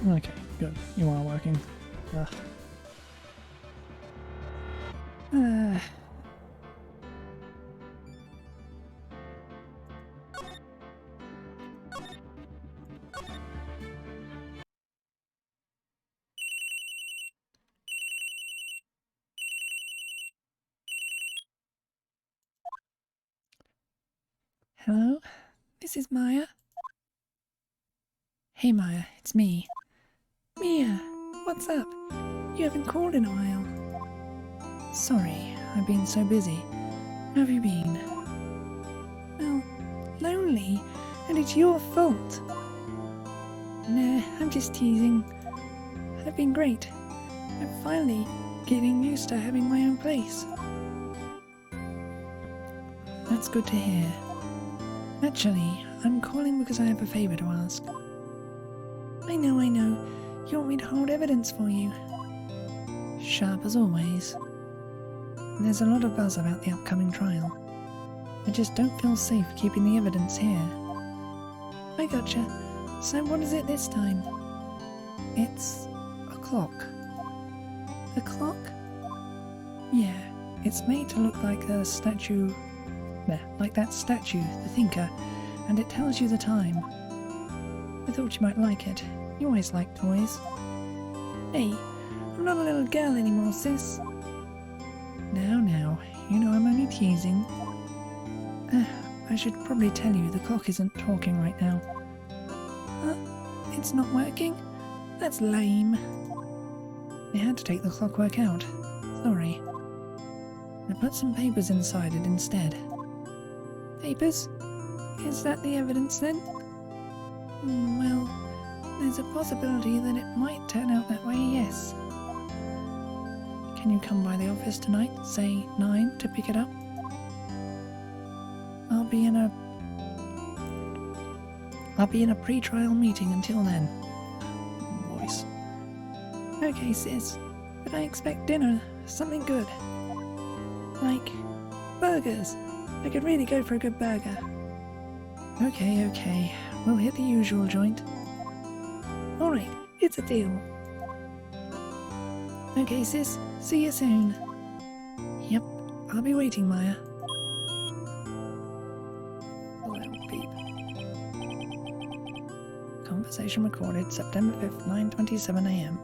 Okay, good. You are working. Ugh. Hello? This is Maya. Hey Maya, it's me. Mia, what's up? You haven't called in a while. Sorry, I've been so busy. How have you been? Well, lonely, and it's your fault. Nah, I'm just teasing. I've been great. I'm finally getting used to having my own place. That's good to hear. Actually, I'm calling because I have a favour to ask. I know. You want me to hold evidence for you. Sharp as always. There's a lot of buzz about the upcoming trial. I just don't feel safe keeping the evidence here. I gotcha. So what is it this time? It's a clock. A clock? Yeah, it's made to look like a statue. Like that statue, the thinker, and it tells you the time. I thought you might like it. You always like toys. Hey, I'm not a little girl anymore, sis. Now, you know I'm only teasing. I should probably tell you the clock isn't talking right now. Huh? It's not working? That's lame. I had to take the clockwork out. Sorry. I put some papers inside it instead. Papers? Is that the evidence then? Well, there's a possibility that it might turn out that way, yes. Can you come by the office tonight, say 9, to pick it up? I'll be in a pre-trial meeting until then. Voice. Okay, sis, but I expect dinner, something good. Like burgers. I could really go for a good burger. Okay. We'll hit the usual joint. Alright, it's a deal. Okay, sis. See you soon. Yep, I'll be waiting, Maya. Hello, beep. Conversation recorded September 5th, 9:27 AM.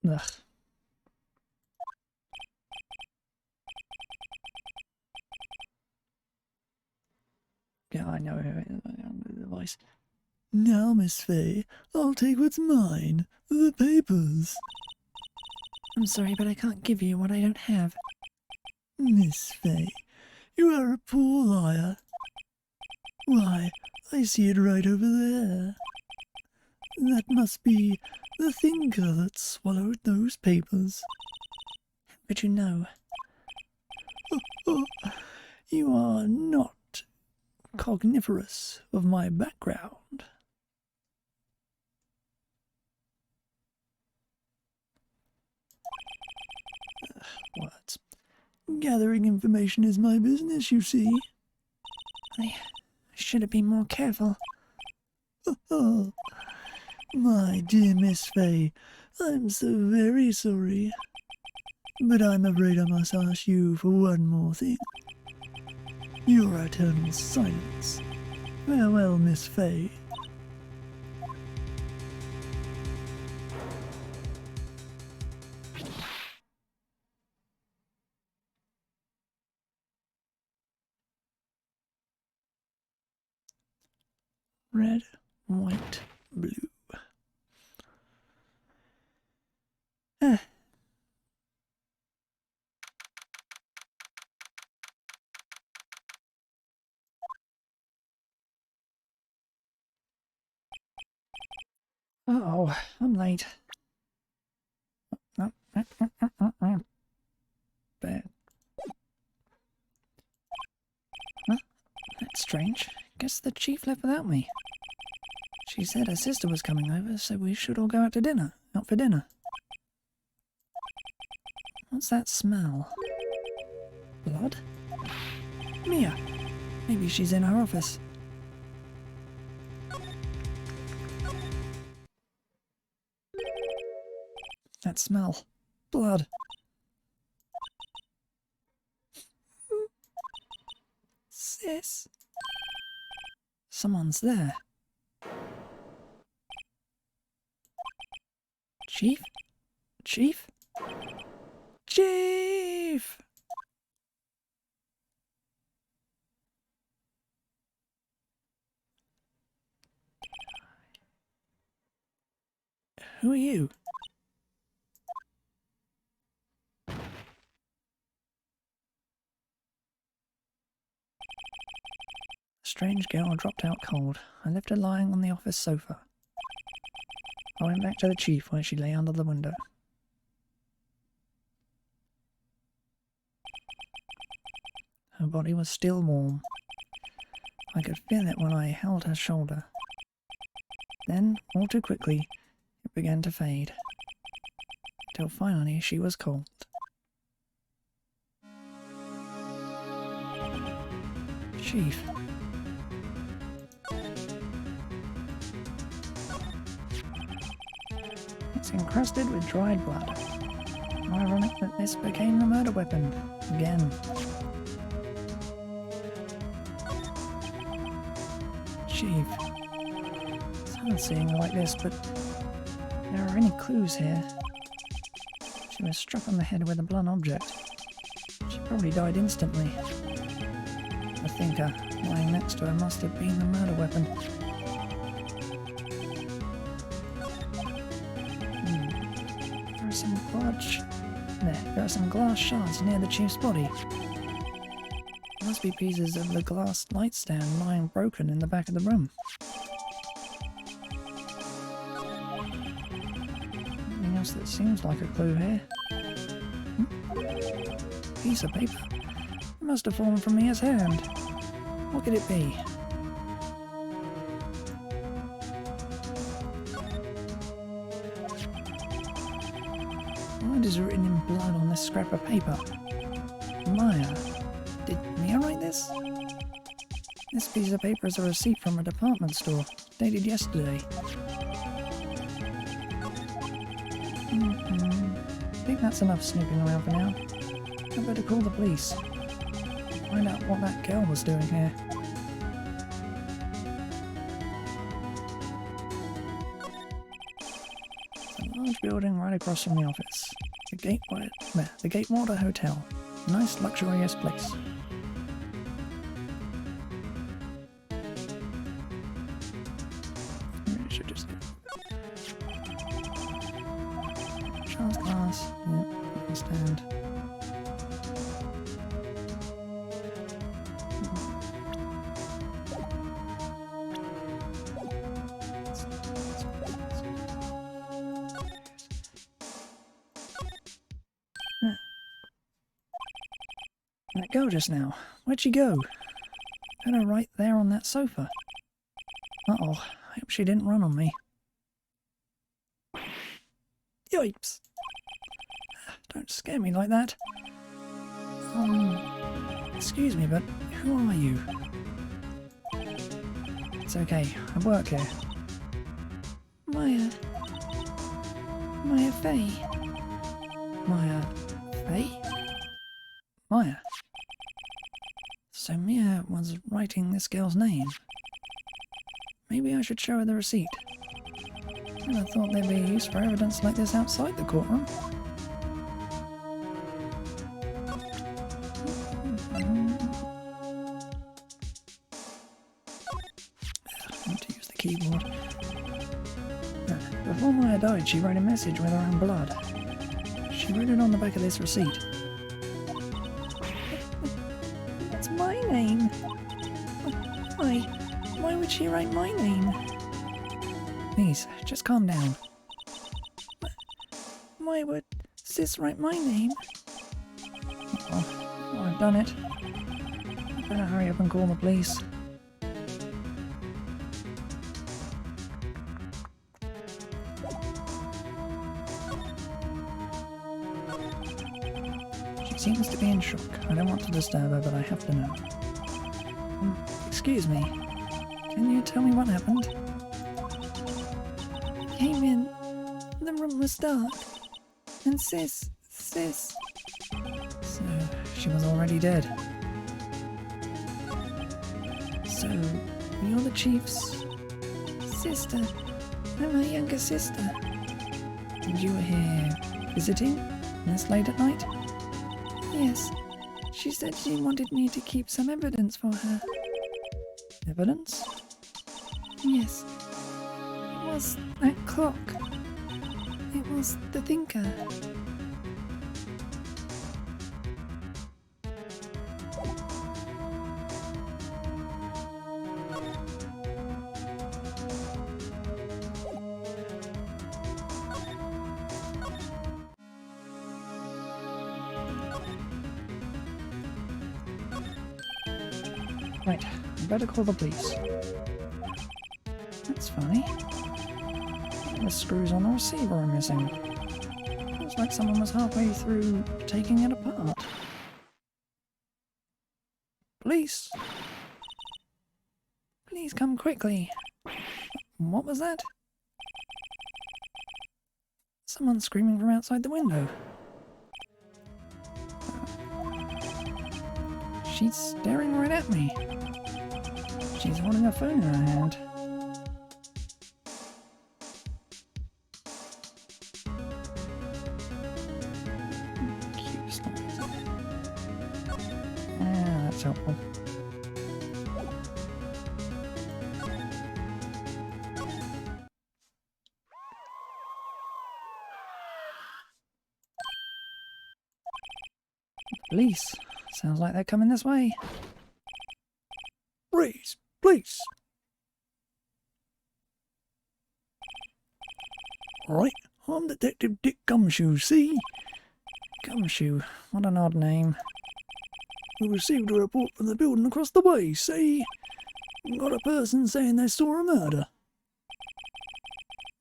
Ugh. Yeah, I know the voice. Now, Miss Fay, I'll take what's mine. The papers. I'm sorry, but I can't give you what I don't have. Miss Fay, you are a poor liar. Why, I see it right over there. That must be the thinker that swallowed those papers. How could you know? You are not cogniferous of my background. Words. Gathering information is my business, you see. I should have been more careful. Oh, my dear Miss Fay, I'm so very sorry. But I'm afraid I must ask you for one more thing. Your eternal silence. Farewell, Miss Fay. Red, white, blue. Oh, I'm late. Bad. Huh? That's strange. Guess the chief left without me. She said her sister was coming over, so we should all go out for dinner. What's that smell? Blood? Mia! Maybe she's in her office. That smell. Blood. Sis? Someone's there. Chief? Chief? Chief! Who are you? A strange girl dropped out cold. I left her lying on the office sofa. I went back to the chief where she lay under the window. Her body was still warm. I could feel it when I held her shoulder. Then, all too quickly, it began to fade. Till finally she was cold. Chief. It's encrusted with dried blood. Ironic that this became the murder weapon. Again. Chief. It's hard seeing her like this, but there are any clues here. She was struck on the head with a blunt object. She probably died instantly. The thinker lying next to her must have been the murder weapon. There are some glass shards near the chief's body. There must be pieces of the glass nightstand lying broken in the back of the room. Nothing else that seems like a clue here. Piece of paper. It must have fallen from Mia's hand. What could it be? What is written in blood on this scrap of paper? Maya. Did Mia write this? This piece of paper is a receipt from a department store, dated yesterday. I think that's enough snooping around for now. I better call the police. Find out what that girl was doing here. It's a large building right across from the office. The Gatewater Hotel. A nice, luxurious place. Maybe I should just Charles Glass. Yep, understand. That girl just now. Where'd she go? Had her right there on that sofa. Uh-oh. I hope she didn't run on me. Yipes! Don't scare me like that. Excuse me, but who are you? It's okay. I work here. Maya Fey. Maya Fey? Maya. So Mia was writing this girl's name. Maybe I should show her the receipt. I thought there'd be use for evidence like this outside the courtroom. I want to use the keyboard. Before Maya died, she wrote a message with her own blood. She wrote it on the back of this receipt. That's my name. Why would she write my name? Please, just calm down. Why would Sis write my name? Oh, I've done it. I better hurry up and call the police. seems to be in shock. I don't want to disturb her, but I have to know. Excuse me. Can you tell me what happened? I came in. The room was dark. And Sis... So, she was already dead. So, you're the Chief's... sister. I'm her younger sister. And you were here visiting this late at night? Yes. She said she wanted me to keep some evidence for her. Evidence? Yes. It was that clock. It was the thinker. Right, I better call the police. That's funny. The screws on the receiver are missing. Looks like someone was halfway through taking it apart. Police! Please come quickly. What was that? Someone screaming from outside the window. She's staring right at me. She's holding her phone in her hand. Cute stuff. Yeah, that's helpful. Police. Sounds like they're coming this way. Freeze! Police! Right, I'm Detective Dick Gumshoe, see? Gumshoe, what an odd name. We received a report from the building across the way, see? Got a person saying they saw a murder.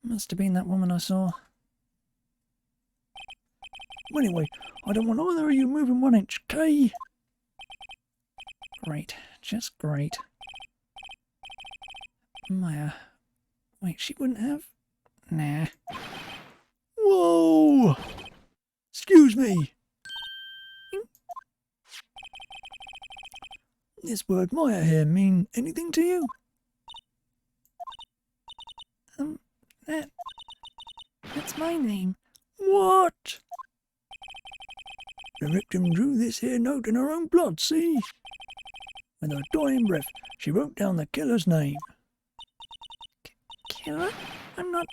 Must have been that woman I saw. Anyway, I don't want either of you moving 1 inch, K. Great, just great. Maya. Wait, she wouldn't have? Nah. Whoa! Excuse me. This word Maya here mean anything to you? That's my name. What? The victim drew this here note in her own blood, see? With her dying breath, she wrote down the killer's name. Killer? I'm not...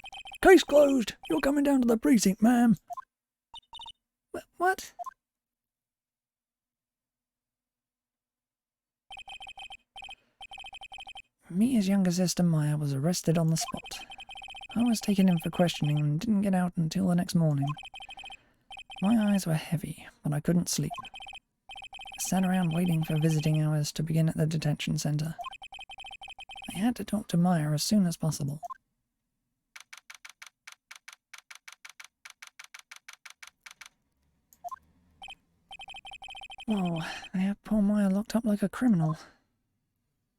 Case closed. You're coming down to the precinct, ma'am. What? Mia's younger sister Maya was arrested on the spot. I was taken in for questioning and didn't get out until the next morning. My eyes were heavy, but I couldn't sleep. I sat around waiting for visiting hours to begin at the detention centre. I had to talk to Maya as soon as possible. Whoa, they have poor Maya locked up like a criminal.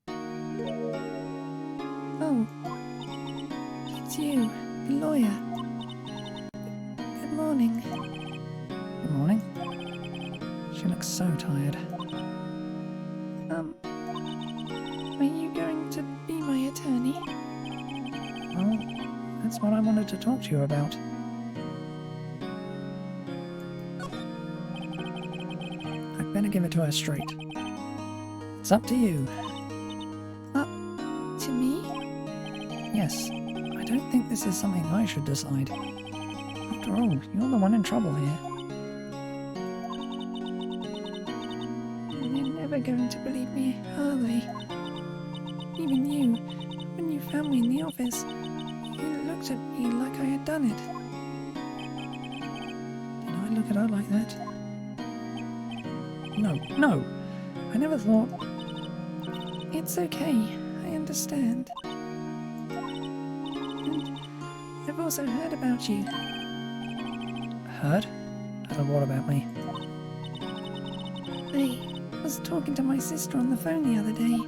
Oh, it's you, the lawyer. Good morning. Good morning. She looks so tired. Are you going to be my attorney? Well, that's what I wanted to talk to you about. I'd better give it to her straight. It's up to you. Up to me? Yes. I don't think this is something I should decide. After all, you're the one in trouble here. They're never going to believe me, are they? Even you, when you found me in the office, you looked at me like I had done it. Did I look at her like that? No. I never thought... It's okay, I understand. And I've also heard about you. Heard? Heard what about me? I was talking to my sister on the phone the other day.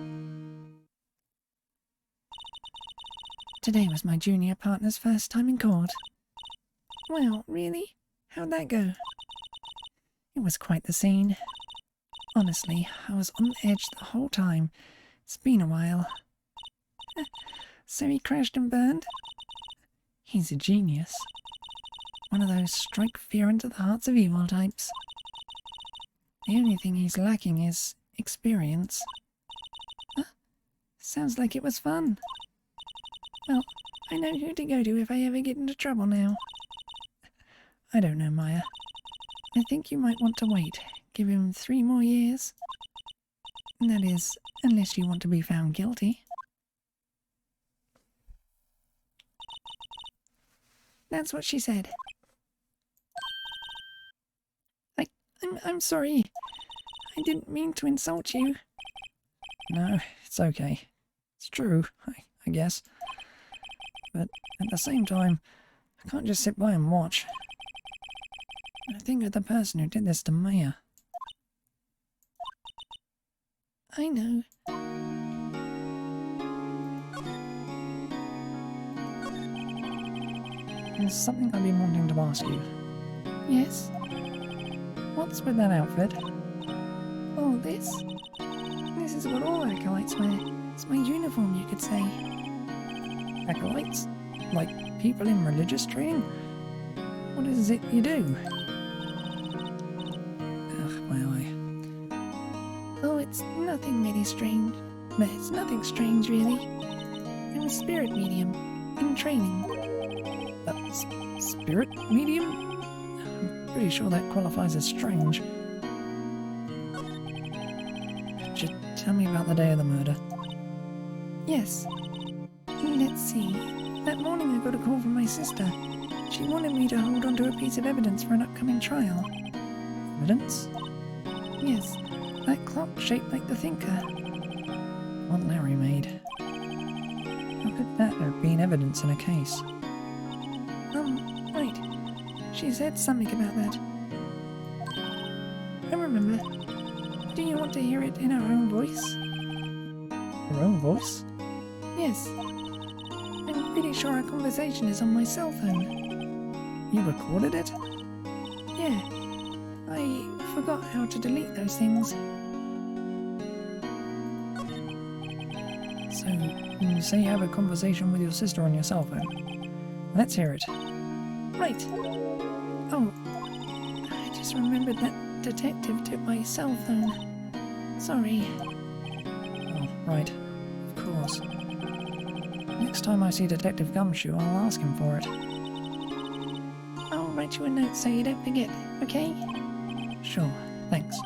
Today was my junior partner's first time in court. Well, really? How'd that go? It was quite the scene. Honestly, I was on edge the whole time. It's been a while. So he crashed and burned? He's a genius. One of those strike fear into the hearts of evil types. The only thing he's lacking is experience. Huh? Sounds like it was fun. Well, I know who to go to if I ever get into trouble now. I don't know, Maya. I think you might want to wait. Give him 3 more years. That is, unless you want to be found guilty. That's what she said. I'm sorry. I didn't mean to insult you. No, it's okay. It's true, I guess. But at the same time, I can't just sit by and watch. I think of the person who did this to Maya. I know. There's something I've been wanting to ask you. Yes? What's with that outfit? Oh, this? This is what all acolytes wear. It's my uniform, you could say. Acolytes? Like people in religious training? What is it you do? Oh, it's nothing really strange. But it's nothing strange, really. I'm a spirit medium, in training. Spirit medium? I'm pretty sure that qualifies as strange. Could you tell me about the day of the murder? Yes. Let's see. That morning I got a call from my sister. She wanted me to hold on to a piece of evidence for an upcoming trial. Evidence? Yes. That clock shaped like the thinker. What Larry made. How could that have been evidence in a case? Right. She said something about that. I remember. Do you want to hear it in her own voice? Her own voice? Yes. I'm pretty sure our conversation is on my cell phone. You recorded it? Yeah. I forgot how to delete those things. So, you say you have a conversation with your sister on your cell phone. Let's hear it. Right. Oh, I just remembered that detective took my cell phone. Sorry. Oh, right. Of course. Next time I see Detective Gumshoe, I'll ask him for it. I'll write you a note so you don't forget, okay? Sure, thanks.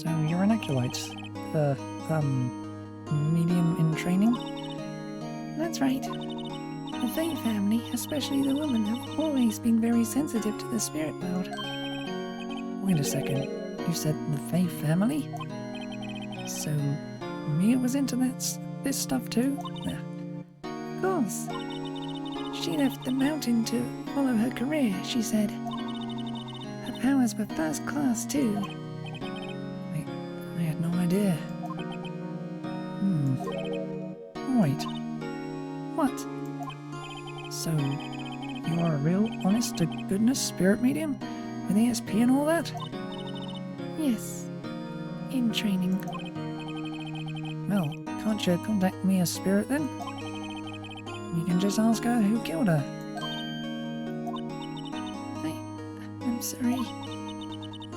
So you're an acolyte? Medium in training? That's right. The Fae family, especially the women, have always been very sensitive to the spirit world. Wait a second. You said the Fae family? So Mia was into this stuff too? Yeah. Of course. She left the mountain to follow her career, she said. Her powers were first class too. I had no idea. Wait. What? So, you are a real, honest-to-goodness spirit medium? With ESP and all that? Yes. In training. Well, can't you contact me as spirit then? You can just ask her who killed her. I'm sorry.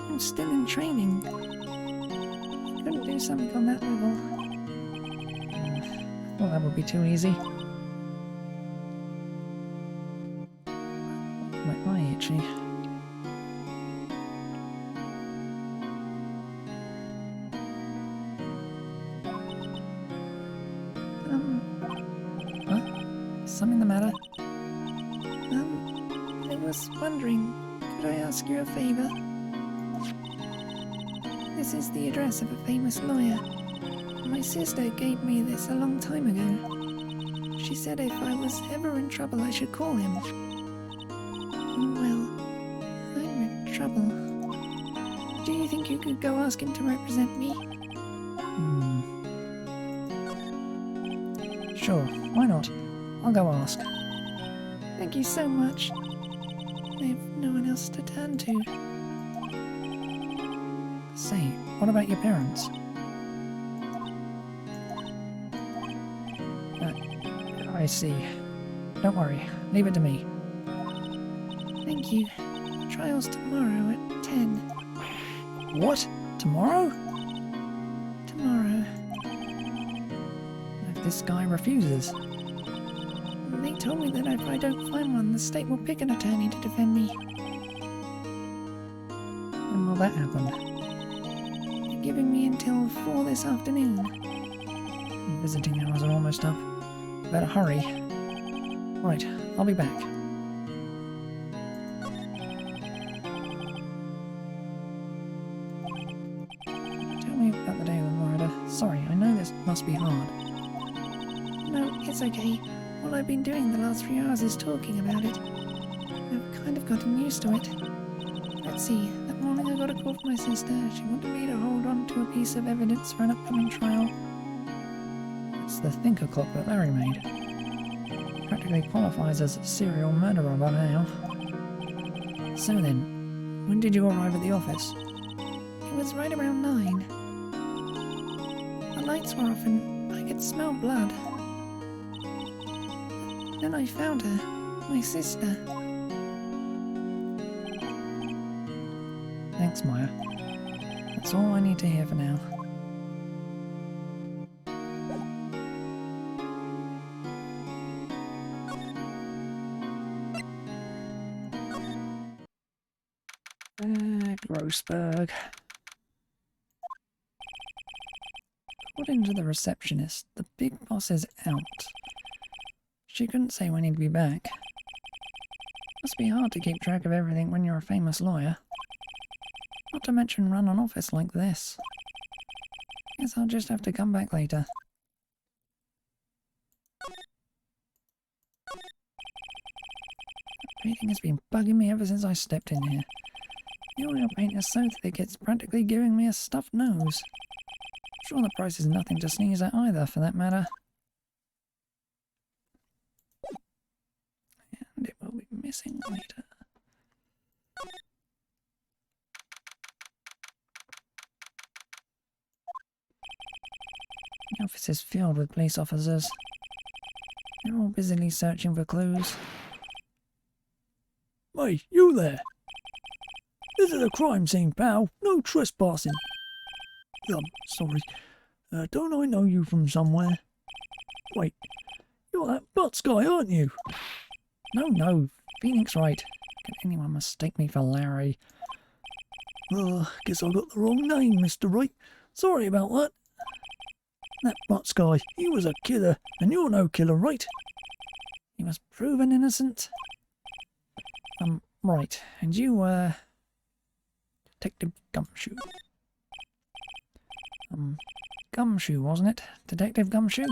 I'm still in training. I couldn't do something on that level. Well, that would be too easy. My eye itchy. Huh? Something the matter? I was wondering, could I ask you a favor? This is the address of a famous lawyer. My sister gave me this a long time ago. She said if I was ever in trouble I should call him. Well, I'm in trouble. Do you think you could go ask him to represent me? Sure, why not? I'll go ask. Thank you so much. I have no one else to turn to. Say, what about your parents? I see. Don't worry, leave it to me. Thank you. Trial's tomorrow at 10. What? Tomorrow? Tomorrow. If this guy refuses. They told me that if I don't find one, the state will pick an attorney to defend me. When will that happen? They're giving me until 4 this afternoon. Visiting hours are almost up. Better hurry. Right, I'll be back. Tell me about the day of the murder. Sorry, I know this must be hard. No, it's okay. All I've been doing the last few hours is talking about it. I've kind of gotten used to it. Let's see, that morning I got a call from my sister. She wanted me to hold on to a piece of evidence for an upcoming trial. It's the thinker clock that Larry made. Practically qualifies as a serial murderer by now. So then, when did you arrive at the office? It was right around 9. The lights were off and I could smell blood. Then I found her, my sister. Thanks, Maya. That's all I need to hear for now. Grossberg. According to the receptionist, the big boss is out. She couldn't say when he'd be back. Must be hard to keep track of everything when you're a famous lawyer. Not to mention run an office like this. Guess I'll just have to come back later. Everything has been bugging me ever since I stepped in here. The oil paint is so thick it's practically giving me a stuffed nose. Sure, the price is nothing to sneeze at either, for that matter. And it will be missing later. The office is filled with police officers. They're all busily searching for clues. Hey, you there! This is a crime scene, pal. No trespassing. Sorry. Don't I know you from somewhere? Wait, you're that Butts guy, aren't you? No. Phoenix Wright. Can anyone mistake me for Larry? Guess I got the wrong name, Mr. Wright. Sorry about that. That Butts guy, he was a killer, and you're no killer, right? He was proven innocent. Right. And you, Detective Gumshoe. Gumshoe, wasn't it? Detective Gumshoe?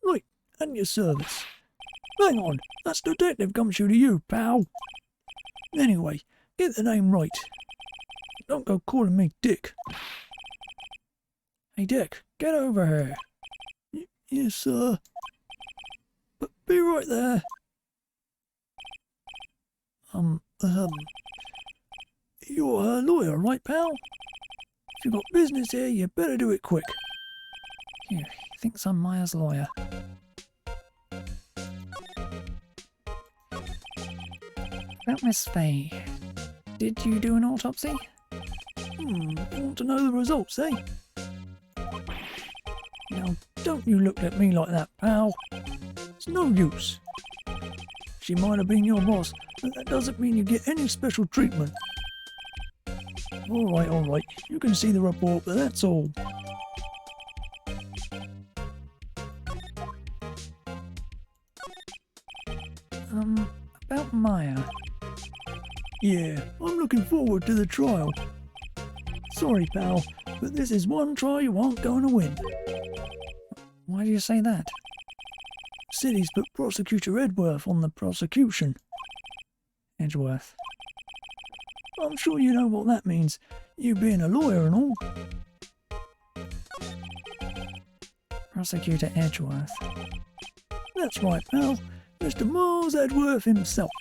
Right, and your service. Hang on, that's Detective Gumshoe to you, pal. Anyway, get the name right. Don't go calling me Dick. Hey, Dick, get over here. Yes, sir. But be right there. You're a lawyer, right, pal? If you've got business here, you better do it quick. Here, he thinks I'm Maya's lawyer. About Miss Fay. Did you do an autopsy? You want to know the results, eh? Now, don't you look at me like that, pal. It's no use. She might have been your boss, but that doesn't mean you get any special treatment. All right. You can see the report, but that's all. About Maya. Yeah, I'm looking forward to the trial. Sorry, pal, but this is one trial you aren't going to win. Why do you say that? City's put Prosecutor Edworth on the prosecution. Edgeworth. I'm sure you know what that means, you being a lawyer and all. Prosecutor Edgeworth. That's right, pal. Mr. Miles Edgeworth himself.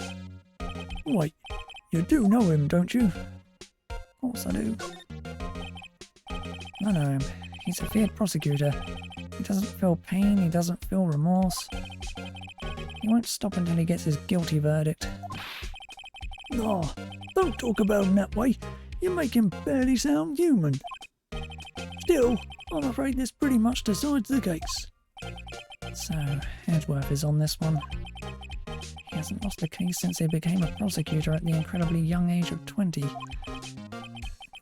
Wait, you do know him, don't you? Of course I do. I know him. He's a feared prosecutor. He doesn't feel pain, he doesn't feel remorse. He won't stop until he gets his guilty verdict. Nah, don't talk about him that way. You make him barely sound human. Still, I'm afraid this pretty much decides the case. So, Edgeworth is on this one. He hasn't lost a case since he became a prosecutor at the incredibly young age of 20. Of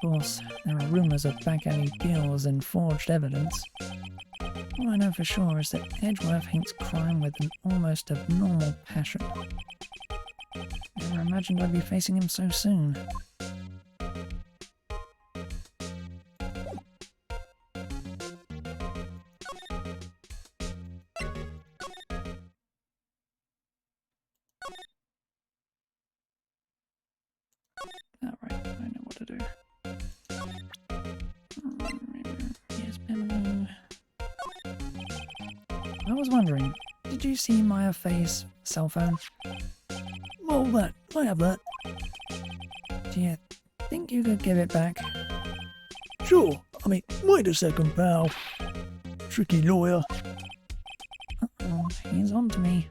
course, there are rumours of back-alley deals and forged evidence. All I know for sure is that Edgeworth hates crime with an almost abnormal passion. Never imagined I'd be facing him so soon. Alright, I know what to do. Yes, Pamela. I was wondering, did you see Maya Faye's cell phone? Well, I have that. Do you think you could give it back? Sure, I mean, wait a second, pal. Tricky lawyer. Uh-oh, he's on to me.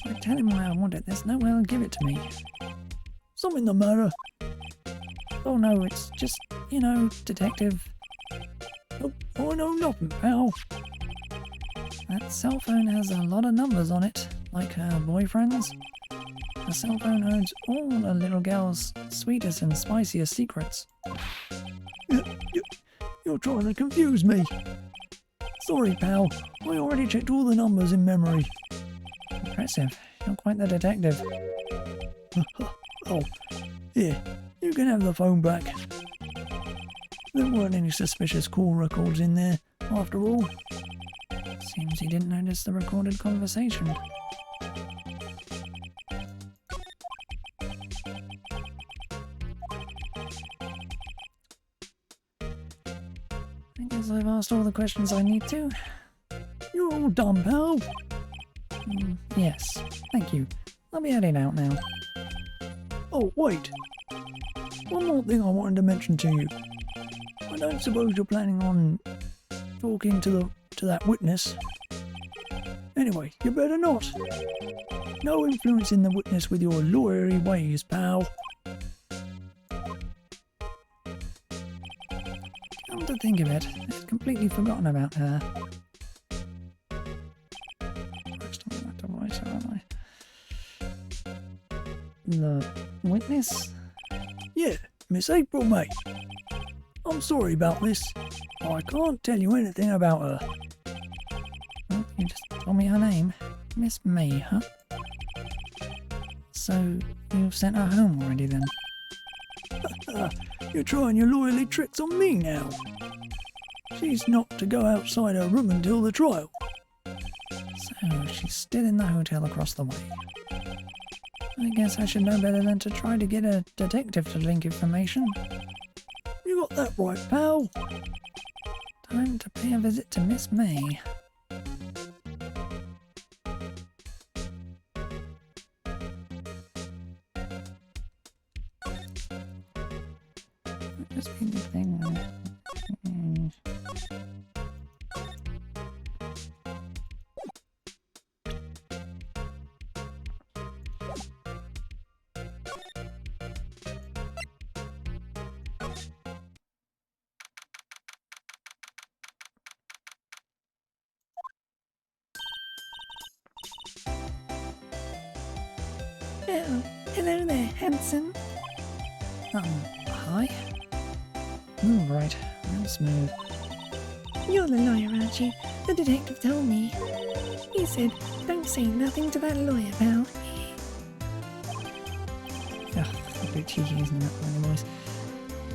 I tell him why I want it, there's no way he'll give it to me. Something the matter? Oh no, it's just, you know, detective. Oh, I know nothing, pal. That cell phone has a lot of numbers on it, like her boyfriend's. The cell phone owns all the little girl's sweetest and spiciest secrets. You're trying to confuse me. Sorry, pal. I already checked all the numbers in memory. Impressive. You're quite the detective. Oh, here. You can have the phone back. There weren't any suspicious call records in there, after all. Seems he didn't notice the recorded conversation. I guess I've asked all the questions I need to. You're all done, pal. Yes, thank you. I'll be heading out now. Oh, wait. One more thing I wanted to mention to you. I don't suppose you're planning on talking to that witness. Anyway, you better not. No influencing the witness with your lawyery ways, pal. Come to think of it, I'd completely forgotten about her. The witness? Yeah, Miss April, mate. I'm sorry about this. I can't tell you anything about her. Well, you just told me her name. Miss May, huh? So, you've sent her home already then? You're trying your lawyerly tricks on me now. She's not to go outside her room until the trial. So, she's still in the hotel across the way. I guess I should know better than to try to get a detective to link information. You got that right, pal. Time to pay a visit to Miss May. Just be the thing. Oh, hello there, handsome. Hi? Move right, real smooth. You're the lawyer, aren't you? The detective told me. He said, don't say nothing to that lawyer, pal. Ugh, a bit cheeky, isn't that funny voice?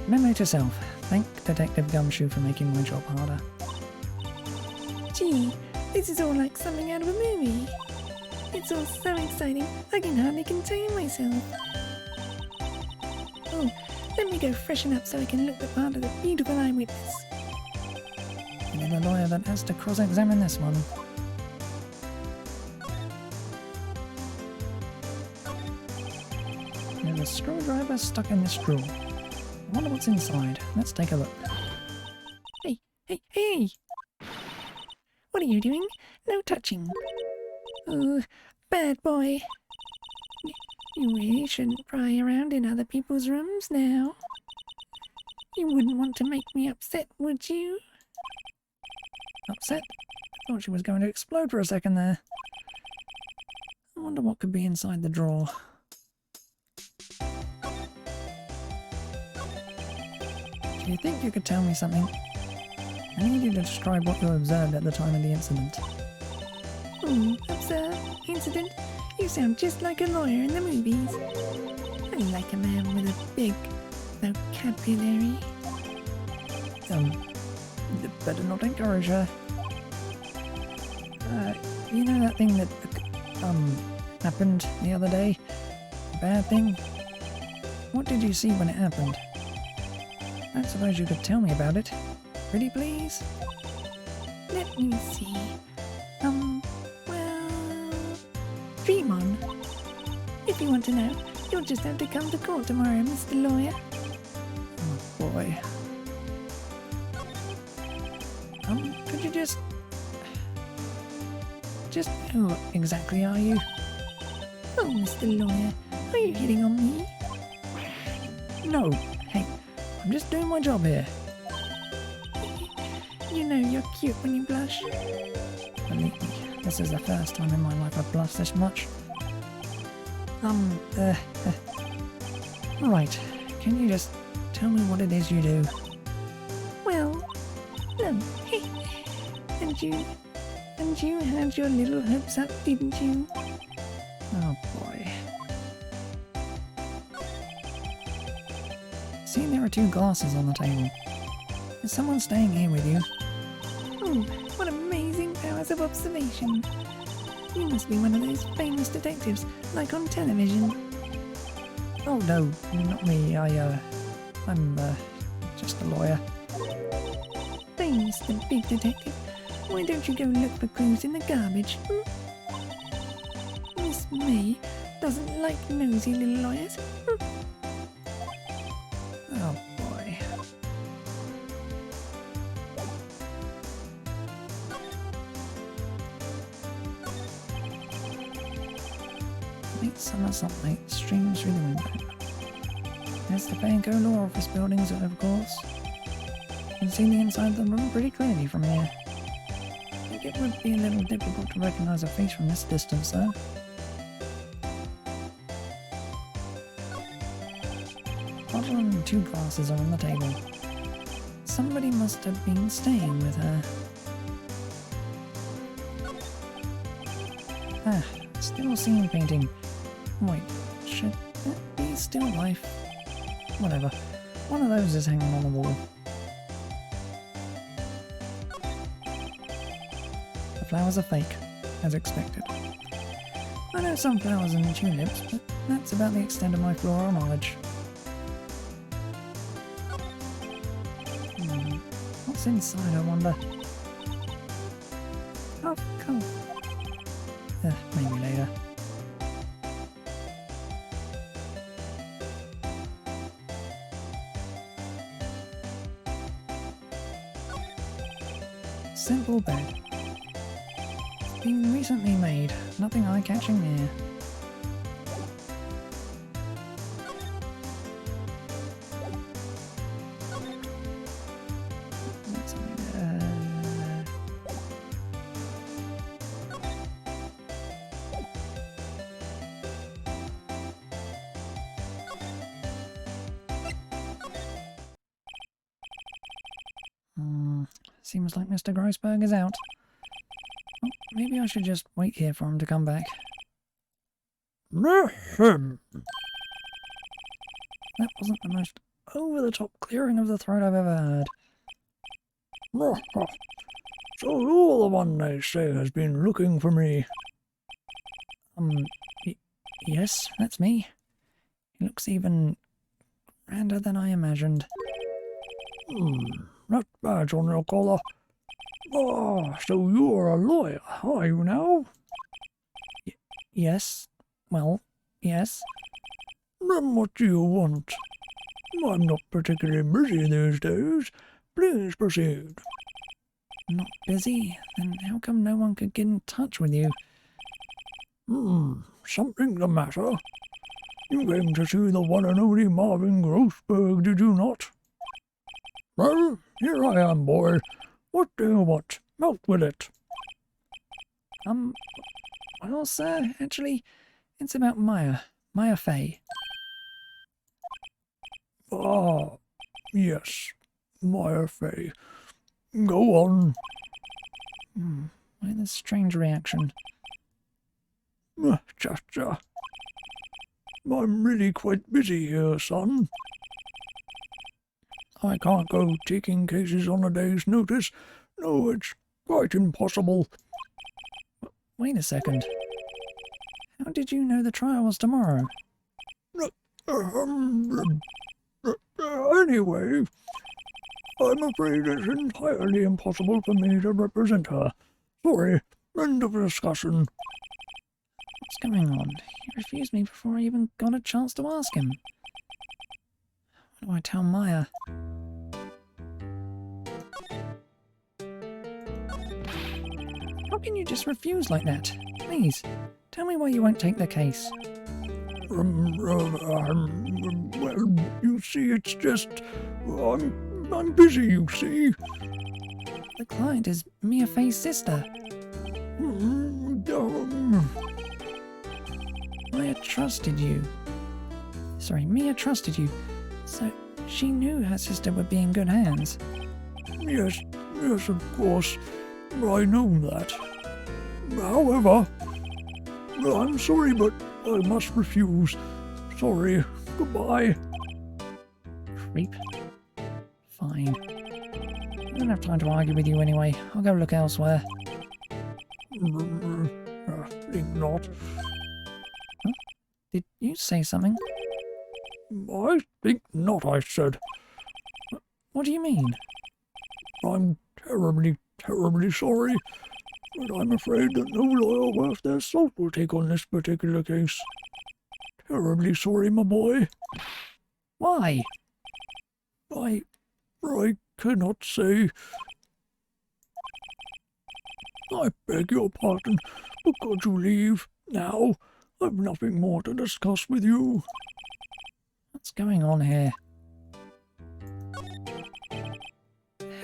Memo to self. Thank Detective Gumshoe for making my job harder. Gee, this is all like something out of a movie. It's all so exciting, I can hardly contain myself. Oh, let me go freshen up so I can look the part of the beautiful eyewitness. You're the lawyer that has to cross-examine this one. There's a screwdriver stuck in this drawer. I wonder what's inside. Let's take a look. Hey! What are you doing? No touching. Oh, bad boy. You really shouldn't pry around in other people's rooms now. You wouldn't want to make me upset, would you? Upset? I thought she was going to explode for a second there. I wonder what could be inside the drawer. Do you think you could tell me something? I need you to describe what you observed at the time of the incident. Observe, incident. You sound just like a lawyer in the movies. I like a man with a big vocabulary. You better not encourage her. You know that thing that, happened the other day? Bad thing? What did you see when it happened? I suppose you could tell me about it. Pretty please? Let me see. Dream on. If you want to know, you'll just have to come to court tomorrow, Mr. Lawyer. Oh boy. Could you just who exactly are you? Oh, Mr. Lawyer, are you hitting on me? No, hey, I'm just doing my job here. You know you're cute when you blush. Believe me, this is the first time in my life I've blushed this much. Right, can you just tell me what it is you do? Well, no. And you had your little hopes up, didn't you? Oh boy. See, there are 2 glasses on the table. Is someone staying here with you? Oh, what amazing powers of observation. You must be one of those famous detectives, like on television. Oh no, not me. I'm just a lawyer. Famous, the big detective. Why don't you go look for clues in the garbage? Miss May doesn't like nosy little lawyers. Oh boy. Late summer sunlight streams through the window. There's the Banco Law Office buildings, of course. You can see the inside of the room pretty clearly from here. I think it would be a little difficult to recognize a face from this distance, though. Bottle and 2 glasses are on the table. Somebody must have been staying with her. Ah, still scene painting. Wait, should that be still life? Whatever. One of those is hanging on the wall. The flowers are fake, as expected. I know some flowers and tulips, but that's about the extent of my floral knowledge. What's inside, I wonder? Oh, cool. Maybe later. Simple bed. It's been recently made. Nothing eye-catching there. Seems like Mr. Grossberg is out. Oh, maybe I should just wait here for him to come back. That wasn't the most over-the-top clearing of the throat I've ever heard. So you're the one they say has been looking for me. Y yes, that's me. He looks even grander than I imagined. That badge on your collar. Ah, so you're a lawyer, are you now? Yes. Well, yes. Then what do you want? I'm not particularly busy these days. Please proceed. Not busy? Then how come no one could get in touch with you? Something the matter? You came to see the one and only Marvin Grossberg, did you not? Well, here I am, boy. What do you want? Out with it. Well, sir, actually, it's about Maya Fey. Ah, yes, Maya Fey. Go on. Why this strange reaction? Cha-cha. I'm really quite busy here, son. I can't go taking cases on a day's notice. No, it's quite impossible. Wait a second. How did you know the trial was tomorrow? Anyway, I'm afraid it's entirely impossible for me to represent her. Sorry, end of discussion. What's going on? He refused me before I even got a chance to ask him. What do I tell Maya? How can you just refuse like that? Please, tell me why you won't take the case. Well, you see, it's just... I'm busy, you see. The client is Mia Fey's sister. Mia trusted you. Mia trusted you. So she knew her sister would be in good hands. Yes, of course. I know that. However, I'm sorry, but I must refuse. Sorry. Goodbye. Creep. Fine. I don't have time to argue with you anyway. I'll go look elsewhere. Think not. Huh? Did you say something? I think not, I said. What do you mean? I'm terribly, terribly sorry, but I'm afraid that no lawyer worth their salt will take on this particular case. Terribly sorry, my boy. Why? I cannot say. I beg your pardon, but could you leave now? I've nothing more to discuss with you. What's going on here?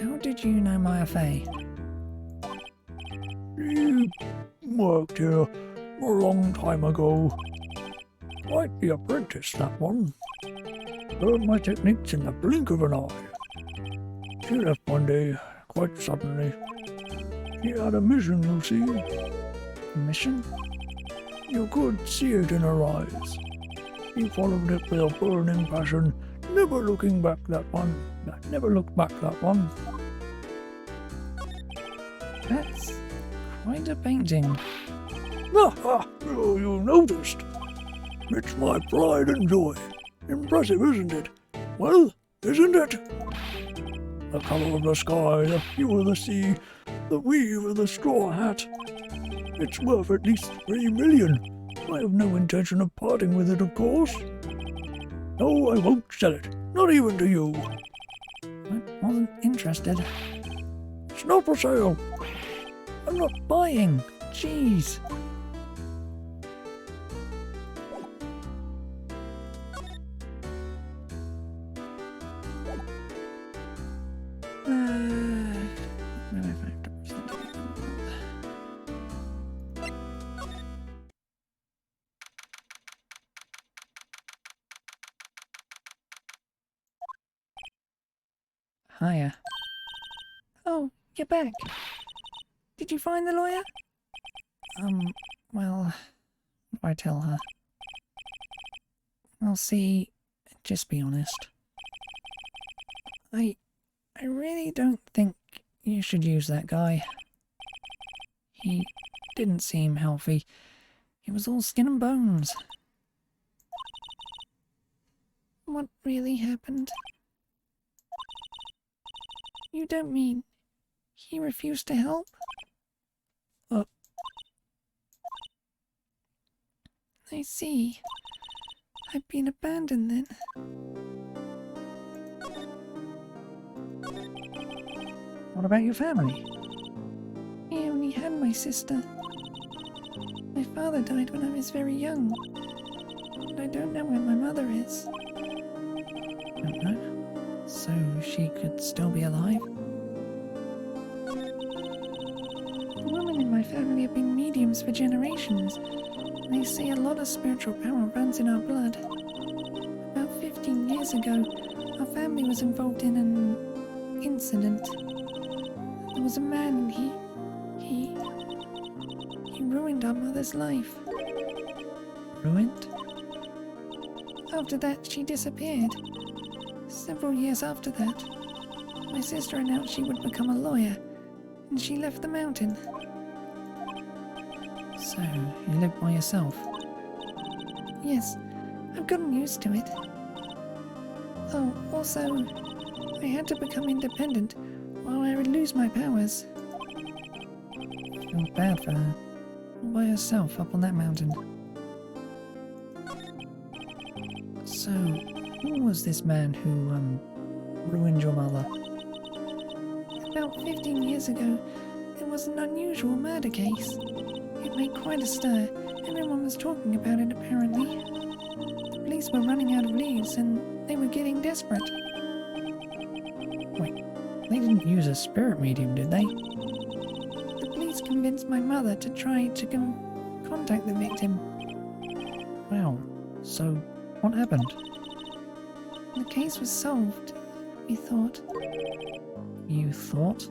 How did you know Maya Fey? She worked here a long time ago. Quite the apprentice, that one. Learned my techniques in the blink of an eye. She left one day, quite suddenly. She had a mission, you see. A mission? You could see it in her eyes. She followed it with a burning passion, never looking back that one. Never looked back that one. That's quite a painting. Ah, you noticed. It's my pride and joy. Impressive, isn't it? Well, isn't it? The colour of the sky, the hue of the sea, the weave of the straw hat. It's worth at least 3 million. I have no intention of parting with it, of course. No, I won't sell it. Not even to you. I wasn't interested. It's not for sale. I'm not buying. Jeez. Hiya. Oh, you're back. Did you find the lawyer? Well, what do I tell her? Well, see, just be honest. I really don't think you should use that guy. He didn't seem healthy, He was all skin and bones. What really happened? You don't mean he refused to help? I see. I've been abandoned then. What about your family? I only had my sister. My father died when I was very young. And I don't know where my mother is. Don't know. So she could still be alive? The women in my family have been mediums for generations. They say a lot of spiritual power runs in our blood. About 15 years ago, our family was involved in an incident. There was a man and he ruined our mother's life. Ruined? After that, she disappeared. Several years after that, my sister announced she would become a lawyer, and she left the mountain. So, you live by yourself? Yes, I've gotten used to it. Oh, also, I had to become independent, or I would lose my powers. Feel bad for her. All by herself up on that mountain. So, who was this man who, ruined your mother? About 15 years ago, there was an unusual murder case. It made quite a stir. Everyone was talking about it, apparently. The police were running out of leads, and they were getting desperate. Wait, they didn't use a spirit medium, did they? The police convinced my mother to try to contact the victim. Wow, so what happened? The case was solved, we thought. You thought?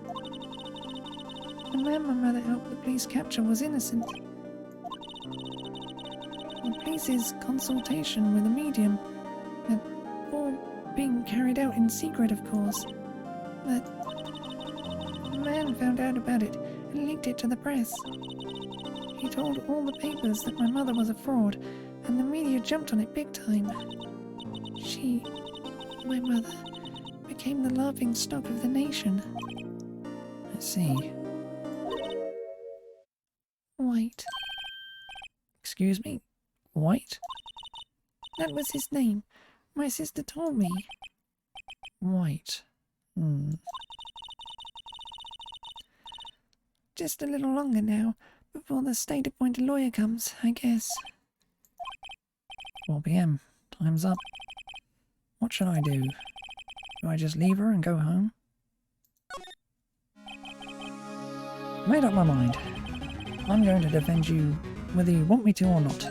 The man my mother helped the police capture was innocent. The police's consultation with a medium had all been carried out in secret, of course. But the man found out about it and leaked it to the press. He told all the papers that my mother was a fraud, and the media jumped on it big time. My mother, became the laughing stock of the nation. I see. Wright. Excuse me? White? That was his name. My sister told me. White. Just a little longer now, before the state-appointed lawyer comes, I guess. 4 p.m. Time's up. What should I do? Do I just leave her and go home? Made up my mind. I'm going to defend you whether you want me to or not.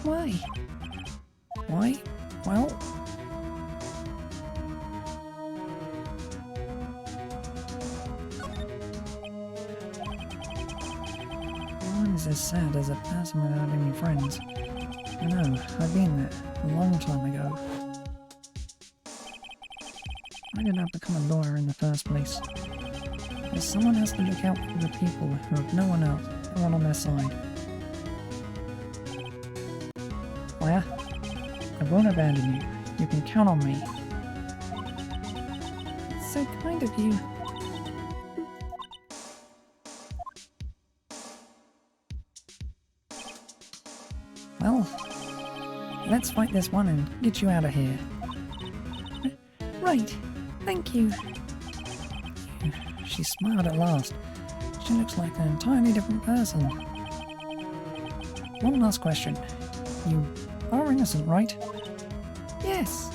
Why? Why? Well... One is as sad as a person without any friends. I know, I've been there a long time ago. Why did I become a lawyer in the first place? Because someone has to look out for the people who have no one else, no one on their side. Claire, I won't abandon you. You can count on me. It's so kind of you. Well, let's fight this one and get you out of here. Right. Thank you. She smiled at last. She looks like an entirely different person. One last question. You are innocent, right? Yes.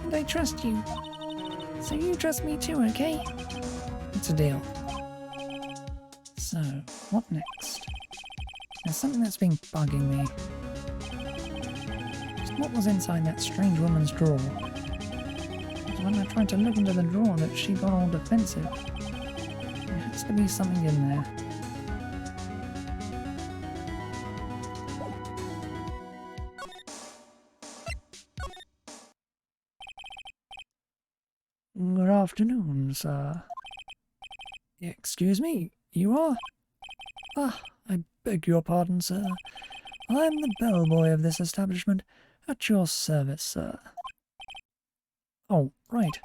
And I trust you. So you trust me too, okay? It's a deal. So, what next? There's something that's been bugging me. Just what was inside that strange woman's drawer? When I tried to look into the drawer that she got all defensive. There has to be something in there. Good afternoon, sir. Excuse me, you are? Ah, I Beg your pardon, sir. I am the bellboy of this establishment, at your service, sir. Oh, right.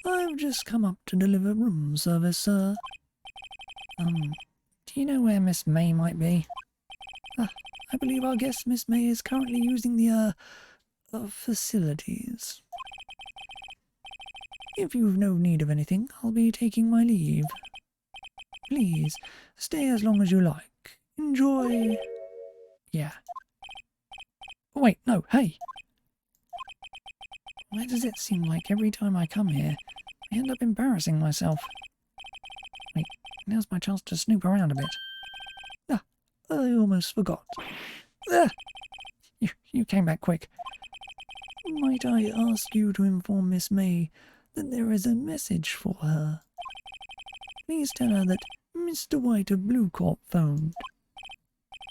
I've just come up to deliver room service, sir. Do you know where Miss May might be? I believe our guest, Miss May, is currently using the, facilities. If you've no need of anything, I'll be taking my leave. Please, stay as long as you like. Enjoy. Yeah. Wait, no, hey! Why does it seem like every time I come here, I end up embarrassing myself? Wait, now's my chance to snoop around a bit. I almost forgot. Ah! You came back quick. Might I ask you to inform Miss May that there is a message for her? Please tell her that Mr. White of Blue Corp phoned.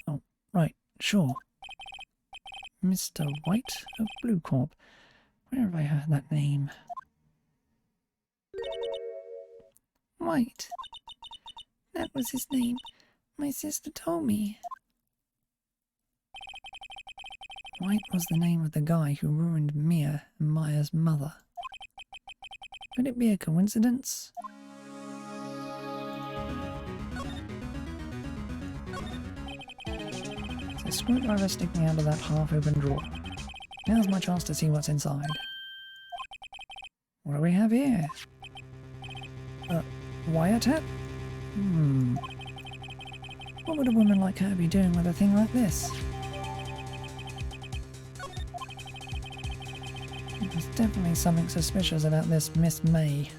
Oh, right, sure. Mr. White of Blue Corp. Where have I heard that name? White. That was his name. My sister told me. White was the name of the guy who ruined Mia and Maya's mother. Could it be a coincidence? There's a screwdriver sticking out of that half-open drawer. Now's my chance to see what's inside. What do we have here? Wiretap? What would a woman like her be doing with a thing like this? There's definitely something suspicious about this Miss May.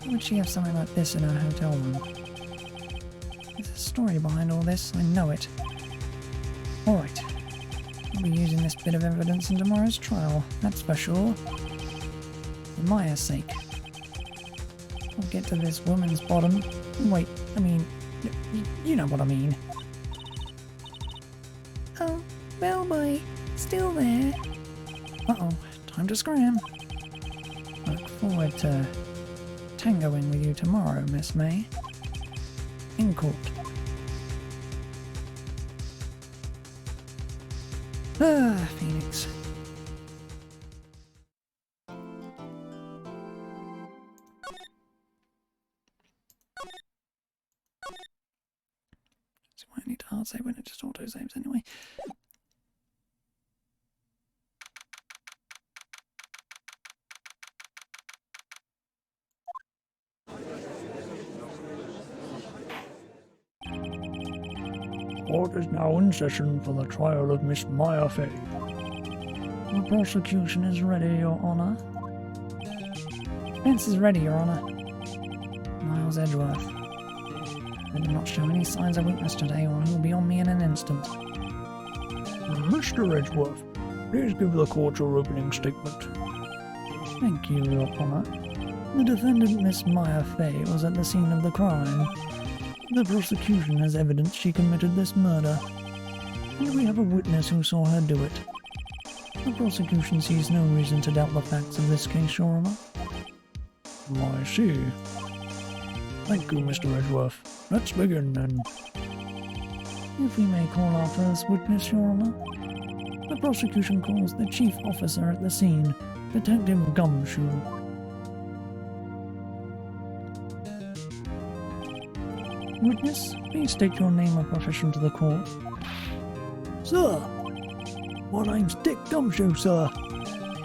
Why would she have something like this in her hotel room? There's a story behind all this, I know it. Alright. I'll be using this bit of evidence in tomorrow's trial, that's for sure. For Maya's sake. I'll get to this woman's bottom. Wait, I mean, you know what I mean. Oh, bellboy, still there. Uh-oh, time to scram. I look forward to tangoing with you tomorrow, Miss May. In court. Ah, Phoenix. So I need to hard save when it just auto saves anyway. Court is now in session for the trial of Miss Maya Fay. The prosecution is ready, Your Honor. Defense is ready, Your Honor. Miles Edgeworth. Better not show any signs of weakness today or he'll be on me in an instant. Mr. Edgeworth, please give the court your opening statement. Thank you, Your Honor. The defendant, Miss Maya Fay, was at the scene of the crime. The prosecution has evidence she committed this murder, and we have a witness who saw her do it. The prosecution sees no reason to doubt the facts of this case, Your Honor. I see. Thank you, Mr. Edgeworth. Let's begin, then. If we may call our first witness, Your Honor. The prosecution calls the chief officer at the scene, Detective Gumshoe. Witness, please state your name and profession to the court. Sir, my name's Dick Gumshoe, sir.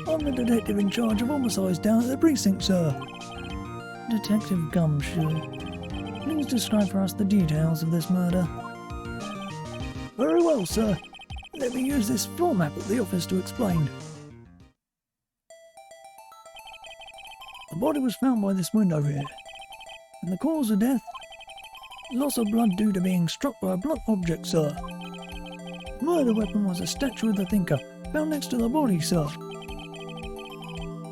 I'm the detective in charge of homicides down at the precinct, sir. Detective Gumshoe, please describe for us the details of this murder. Very well, sir. Let me use this floor map at the office to explain. The body was found by this window here, and the cause of death? Loss of blood due to being struck by a blunt object, sir. The murder weapon was a statue of the thinker, found next to the body, sir.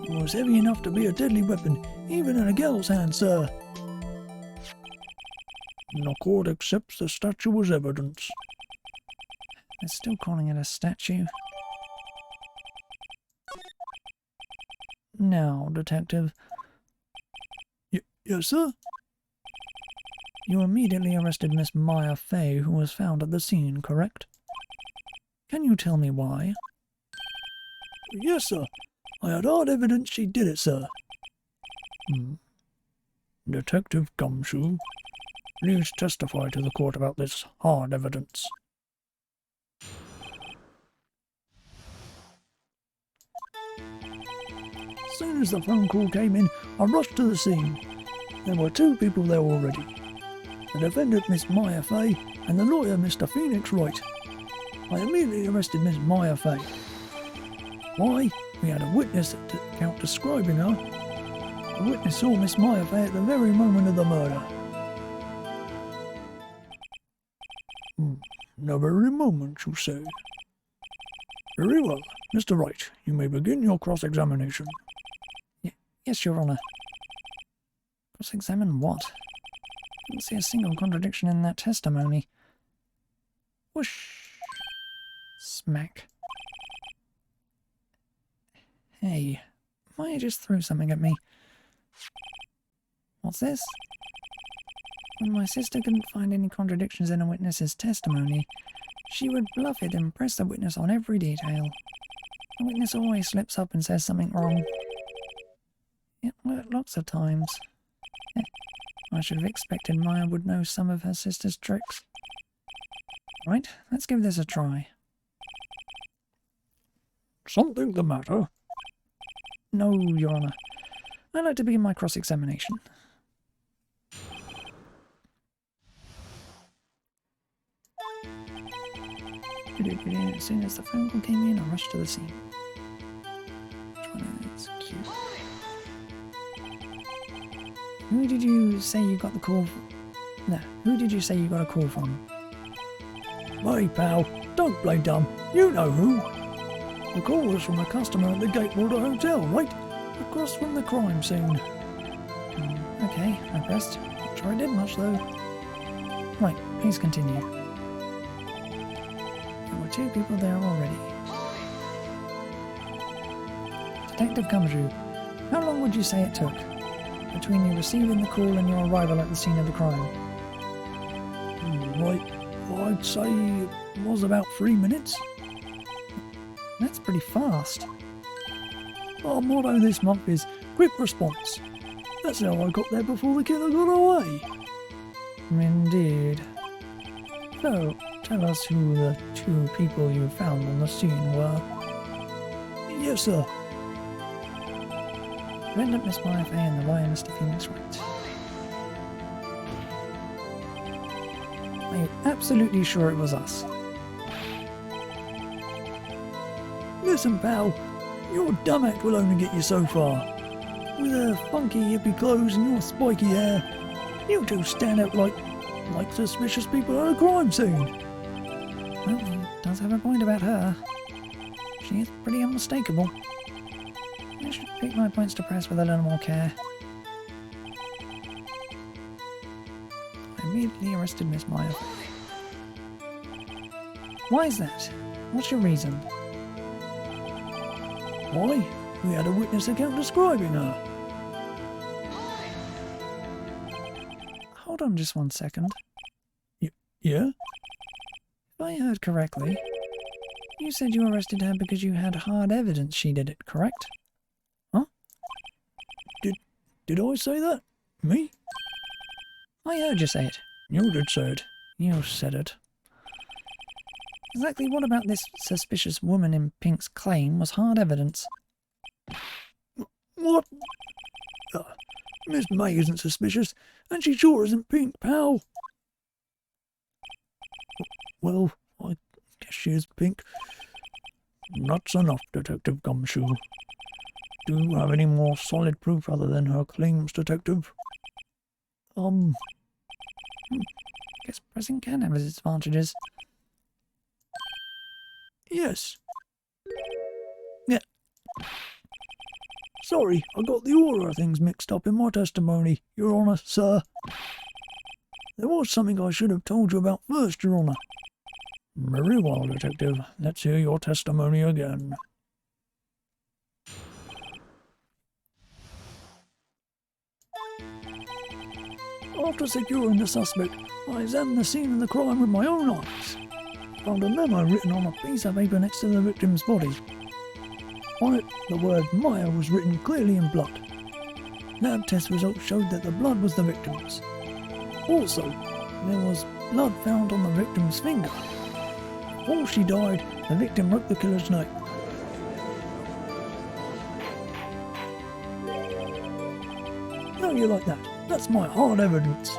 It was heavy enough to be a deadly weapon, even in a girl's hand, sir. The court accepts the statue as evidence. They're still calling it a statue. Now, Detective. Yes, sir? you immediately arrested Miss Maya Fay, who was found at the scene, correct? Can you tell me why? Yes, sir. I had hard evidence she did it, sir. Detective Gumshoe, please testify to the court about this hard evidence. As soon as the phone call came in, I rushed to the scene. There were 2 people there already. The defendant, Miss Maya Fay, and the lawyer, Mr. Phoenix Wright. I immediately arrested Miss Maya Fay. Why? We had a witness account describing her. The witness saw Miss Maya Fay at the very moment of the murder. The very moment, you say? Very well. Mr. Wright, you may begin your cross-examination. Yes, Your Honour. Cross-examine what? I didn't see a single contradiction in that testimony. Whoosh. Smack. Hey, Maya just threw something at me. What's this? When my sister couldn't find any contradictions in a witness's testimony, she would bluff it and press the witness on every detail. The witness always slips up and says something wrong. It worked lots of times. I should have expected Maya would know some of her sister's tricks. Right, let's give this a try. Something the matter? No, Your Honour. I'd like to begin my cross-examination. As soon as the phone call came in, I rushed to the scene. Which one is cute? Who did you say you got the call from? No, who did you say you got a call from? Hey, pal, don't play dumb. You know who. The call was from a customer at the Gatewater Hotel, right across from the crime scene. Okay, I pressed. Not sure I did much, though. Right, please continue. There were 2 people there already. Detective Gumshoe, how long would you say it took between you receiving the call and your arrival at the scene of the crime? Right, I'd say it was about 3 minutes. That's pretty fast. Our motto this month is quick response. That's how I got there before the killer got away. Indeed. So, tell us who the 2 people you found on the scene were. Yes, sir. Defendant Miss Maya Fay and the lawyer Mr. Phoenix Wright. Are you absolutely sure it was us? Listen, pal, your dumb act will only get you so far. With her funky hippie clothes and your spiky hair, you 2 stand out like suspicious people at a crime scene. Well, he does have a point about her. She is pretty unmistakable. I should pick my points to press with a little more care. I immediately arrested Miss Maya. Why is that? What's your reason? Why? We had a witness account describing her. Hold on just 1 second. Yeah? If I heard correctly, you said you arrested her because you had hard evidence she did it, correct? Huh? Did I say that? Me? I heard you say it. You did say it. You said it. Exactly what about this suspicious woman in pink's claim was hard evidence? What? Miss May isn't suspicious, and she sure isn't pink, pal. Well, I guess she is pink. That's enough, Detective Gumshoe. Do you have any more solid proof other than her claims, Detective? Guess pressing can have its advantages. Yes. Yeah. Sorry, I got the order of things mixed up in my testimony, Your Honour, sir. There was something I should have told you about first, Your Honour. Very well, Detective. Let's hear your testimony again. After securing the suspect, I examined the scene of the crime with my own eyes. I found a memo written on a piece of paper next to the victim's body. On it, the word Maya was written clearly in blood. Lab test results showed that the blood was the victim's. Also, there was blood found on the victim's finger. Before she died, the victim wrote the killer's name. How you like that? That's my hard evidence.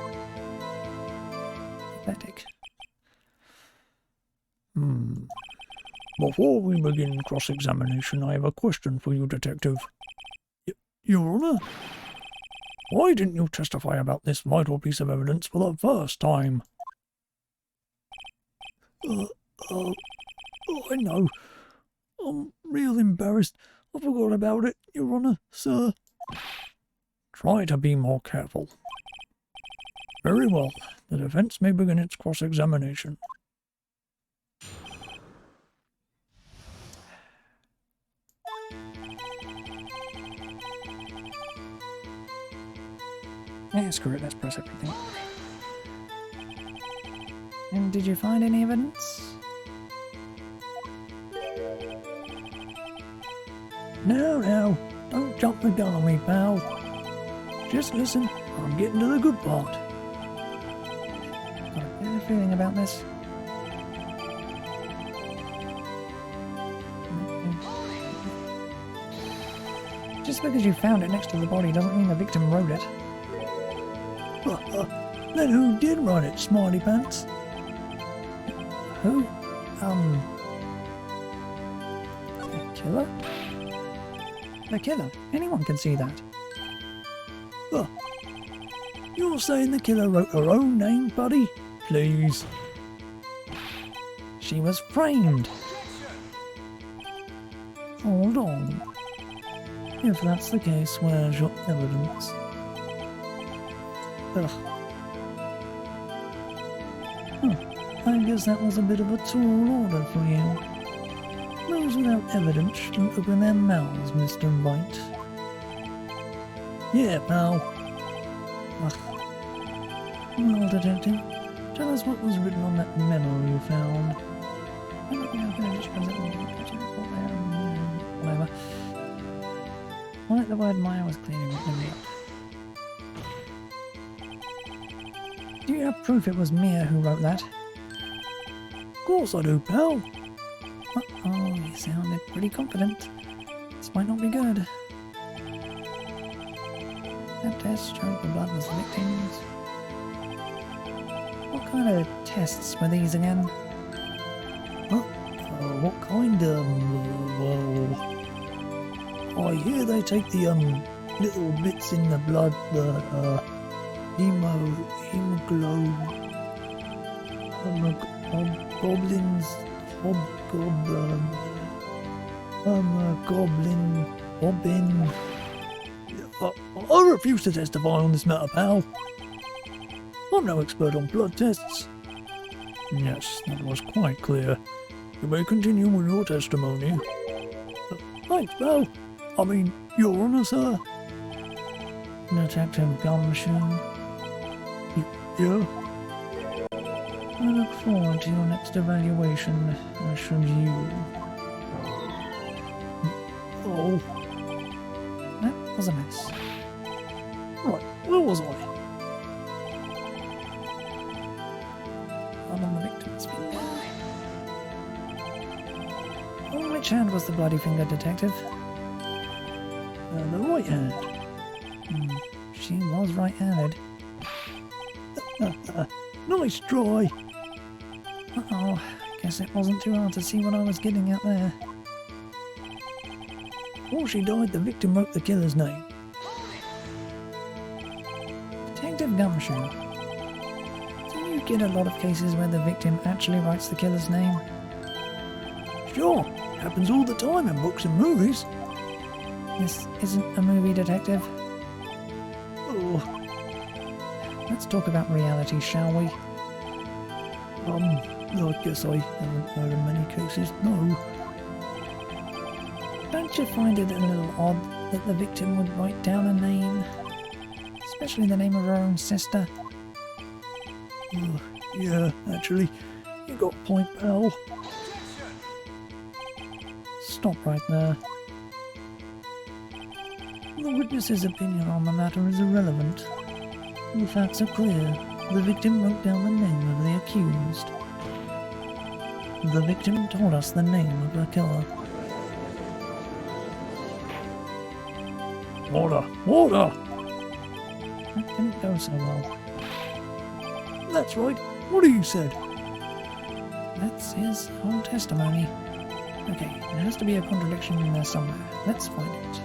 Pathetic. Before we begin cross-examination, I have a question for you, Detective. Your Honour? Why didn't you testify about this vital piece of evidence for the first time? I know. I'm real embarrassed. I forgot about it, Your Honour, sir. Try to be more careful. Very well. The defence may begin its cross-examination. Yeah, screw it, let's press everything. And did you find any evidence? Now, don't jump the gun on me, pal. Just listen, I'm getting to the good part. Got a bad feeling about this. Just because you found it next to the body doesn't mean the victim wrote it. Then who did write it, smarty pants? Who? The killer? The killer. Anyone can see that. You're saying the killer wrote her own name, buddy? Please. She was framed. Hold on. If that's the case, where's your evidence? I guess that was a bit of a tall order for you. Those without evidence shouldn't open their mouths, Mr. Wright. Yeah, pal. Well, Detective, tell us what was written on that memo you found. Whatever. On it, the word Maya was clearly written in blood. Do you have proof it was Mia who wrote that? Of course I do, pal. Oh, you sounded pretty confident. This might not be good. That test showed the blood was the victim's. What kind of tests were these again? What kind of... well... I hear they take the, little bits in the blood, the, hemoglobin... goblins... goblin... I refuse to testify on this matter, pal. I'm no expert on blood tests. Yes, that was quite clear. You may continue with your testimony. Thanks, pal. I mean, Your Honour, sir. Detective Gumshoe. Yeah? I look forward to your next evaluation, as should you. Oh, That was a mess. right. Where was I? Blood on the victim's finger. On which hand was the bloody finger, Detective? The right hand. She was right-handed. Nice try. Uh-oh. Guess it wasn't too hard to see what I was getting at there. Before she died, the victim wrote the killer's name. Detective Gumshoe. Do you get a lot of cases where the victim actually writes the killer's name? Sure, happens all the time in books and movies. This isn't a movie, Detective. Oh, Let's talk about reality, shall we? I guess I haven't heard of many cases, no. Don't you find it a little odd that the victim would write down a name? Especially the name of her own sister? Yeah, actually, you got a point, pal. Stop right there. The witness's opinion on the matter is irrelevant. The facts are clear. The victim wrote down the name of the accused. The victim told us the name of the killer. Order! Order! That didn't go so well. That's right. What he said. That's his whole testimony. Okay, there has to be a contradiction in there somewhere. Let's find it.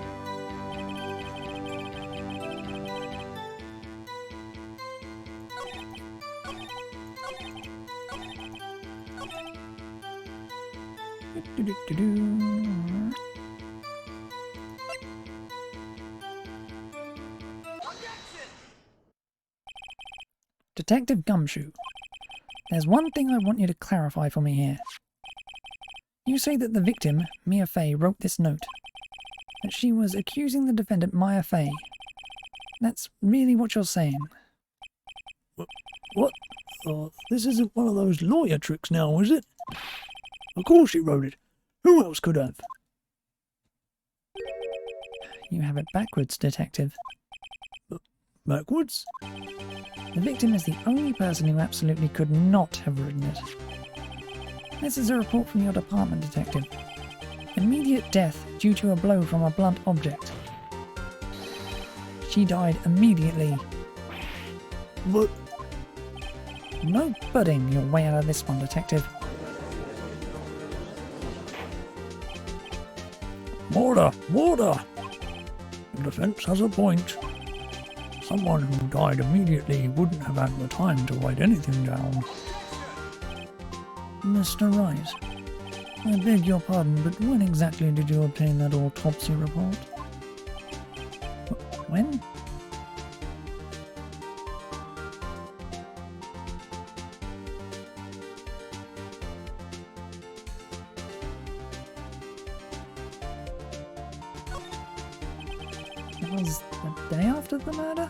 Do-do-do-do. Detective Gumshoe, there's one thing I want you to clarify for me here. You say that the victim, Mia Fey, wrote this note. That she was accusing the defendant, Maya Fey. That's really what you're saying. What? This isn't one of those lawyer tricks now, is it? Of course she wrote it. Who else could have? You have it backwards, Detective. Backwards? The victim is the only person who absolutely could not have written it. This is a report from your department, Detective. Immediate death due to a blow from a blunt object. She died immediately. But No budding your way out of this one, Detective. Order! Order! The defence has a point. Someone who died immediately wouldn't have had the time to write anything down. Mr. Wright, I beg your pardon, but when exactly did you obtain that autopsy report? When? It was the day after the murder?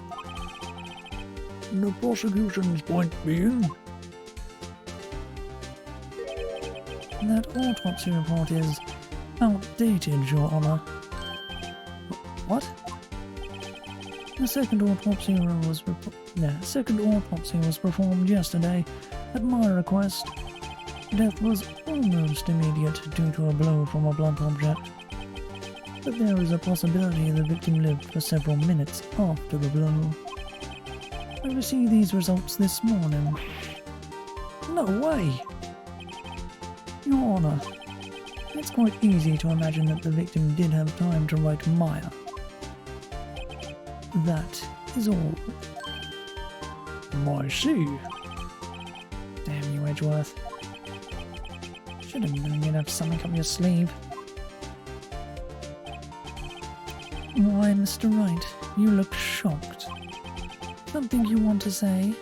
The prosecution's point being, That autopsy report is outdated, Your Honour. What? The second autopsy was performed yesterday at my request. Death was almost immediate due to a blow from a blunt object. But there is a possibility the victim lived for several minutes after the blow. I received these results this morning. no way! Your Honour, it's quite easy to imagine that the victim did have time to write Maya. That is all. I see. Damn you, Edgeworth. Should have known you'd have something up your sleeve. Why, Mr. Wright, you look shocked. Something you want to say?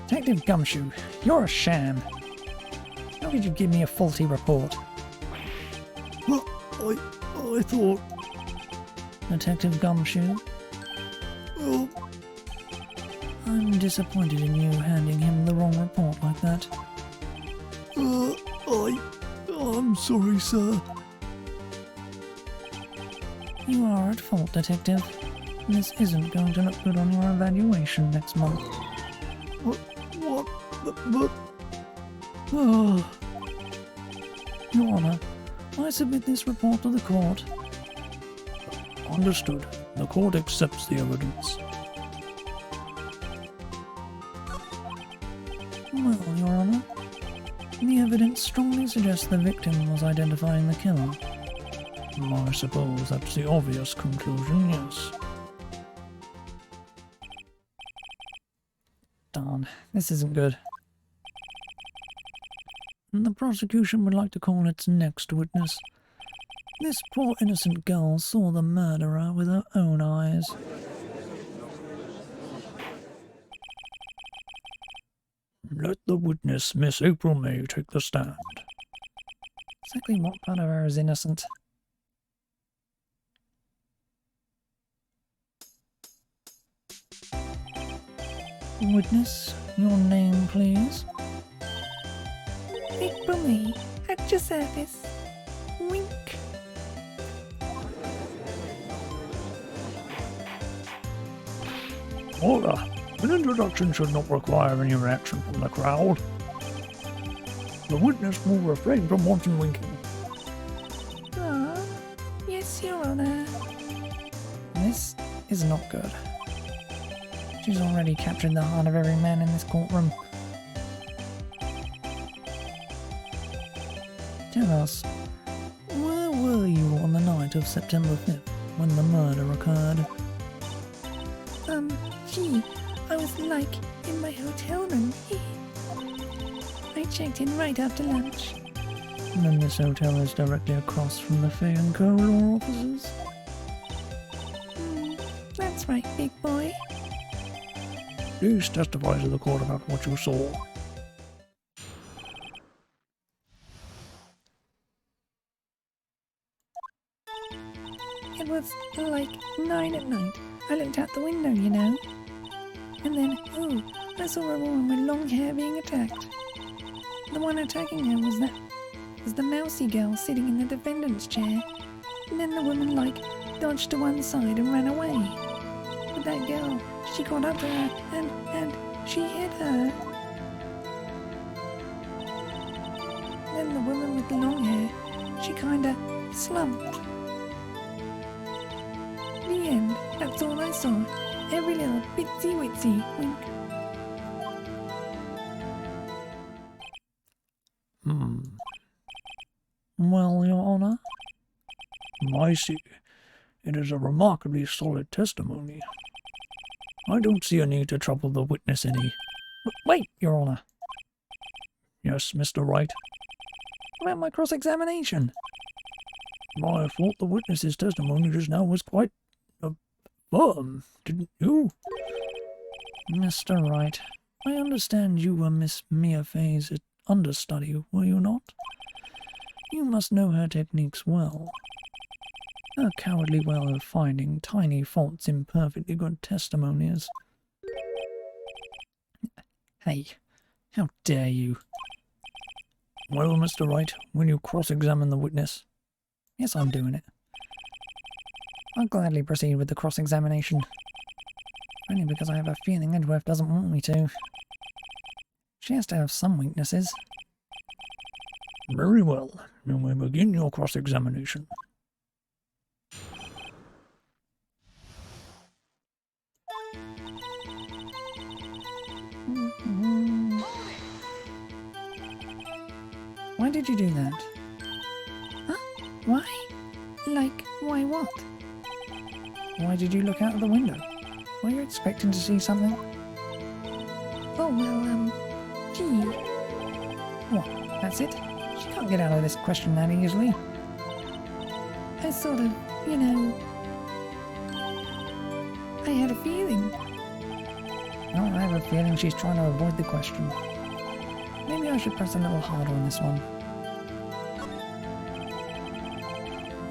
Detective Gumshoe, you're a sham. How could you give me a faulty report? But I thought, Detective Gumshoe, well, I'm disappointed in you handing him the wrong report like that. I'm sorry, sir. You are at fault, Detective. This isn't going to look good on your evaluation next month. What? But, oh, Your Honour, I submit this report to the court. understood. The court accepts the evidence. Well, Your Honour, the evidence strongly suggests the victim was identifying the killer. I suppose that's the obvious conclusion, yes. Darn, this isn't good. The prosecution would like to call its next witness. This poor innocent girl saw the murderer with her own eyes. Let the witness, Miss April May, take the stand. Exactly what part of her is innocent? Witness, your name, please. April May, at your service. Wink. Order. An introduction should not require any reaction from the crowd. The witness will refrain from wanton winking. Ah, yes, Your Honour. This is not good. She's already captured the heart of every man in this courtroom. Tell us, where were you on the night of September 5th when the murder occurred? Gee, I was like in my hotel room. I checked in right after lunch. And then this hotel is directly across from the Fay & Co. law offices? That's right, big boy. Please testify to the court about what you saw. It was like 9 at night. I looked out the window, you know. And then, I saw a woman with long hair being attacked. The one attacking her was the mousy girl sitting in the defendant's chair. And then the woman, dodged to one side and ran away. But that girl, she caught up to her and she hit her. Then the woman with the long hair, she kinda slumped. The end. That's all I saw. Every little bitsy witsy wink. Well, Your Honour, I see. It is a remarkably solid testimony. I don't see a need to trouble the witness any. wait, Your Honour. Yes, Mr. Wright. About my cross-examination. I thought the witness's testimony just now was quite firm, didn't you? Mr. Wright, I understand you were Miss Mia Fay's understudy, were you not? You must know her techniques well. Her cowardly way of finding tiny faults in perfectly good testimonies. Hey, how dare you? Well, Mr. Wright, will you cross-examine the witness? Yes, I'm doing it. I'll gladly proceed with the cross-examination. Only because I have a feeling Edgeworth doesn't want me to. She has to have some weaknesses. Very well. You may begin your cross-examination. Why did you do that? Huh? Why? Why what? Why did you look out of the window? Were you expecting to see something? Oh, well, gee. What, that's it? She can't get out of this question that easily. I sort of, you know... I had a feeling. Well, I have a feeling she's trying to avoid the question. Maybe I should press a little harder on this one.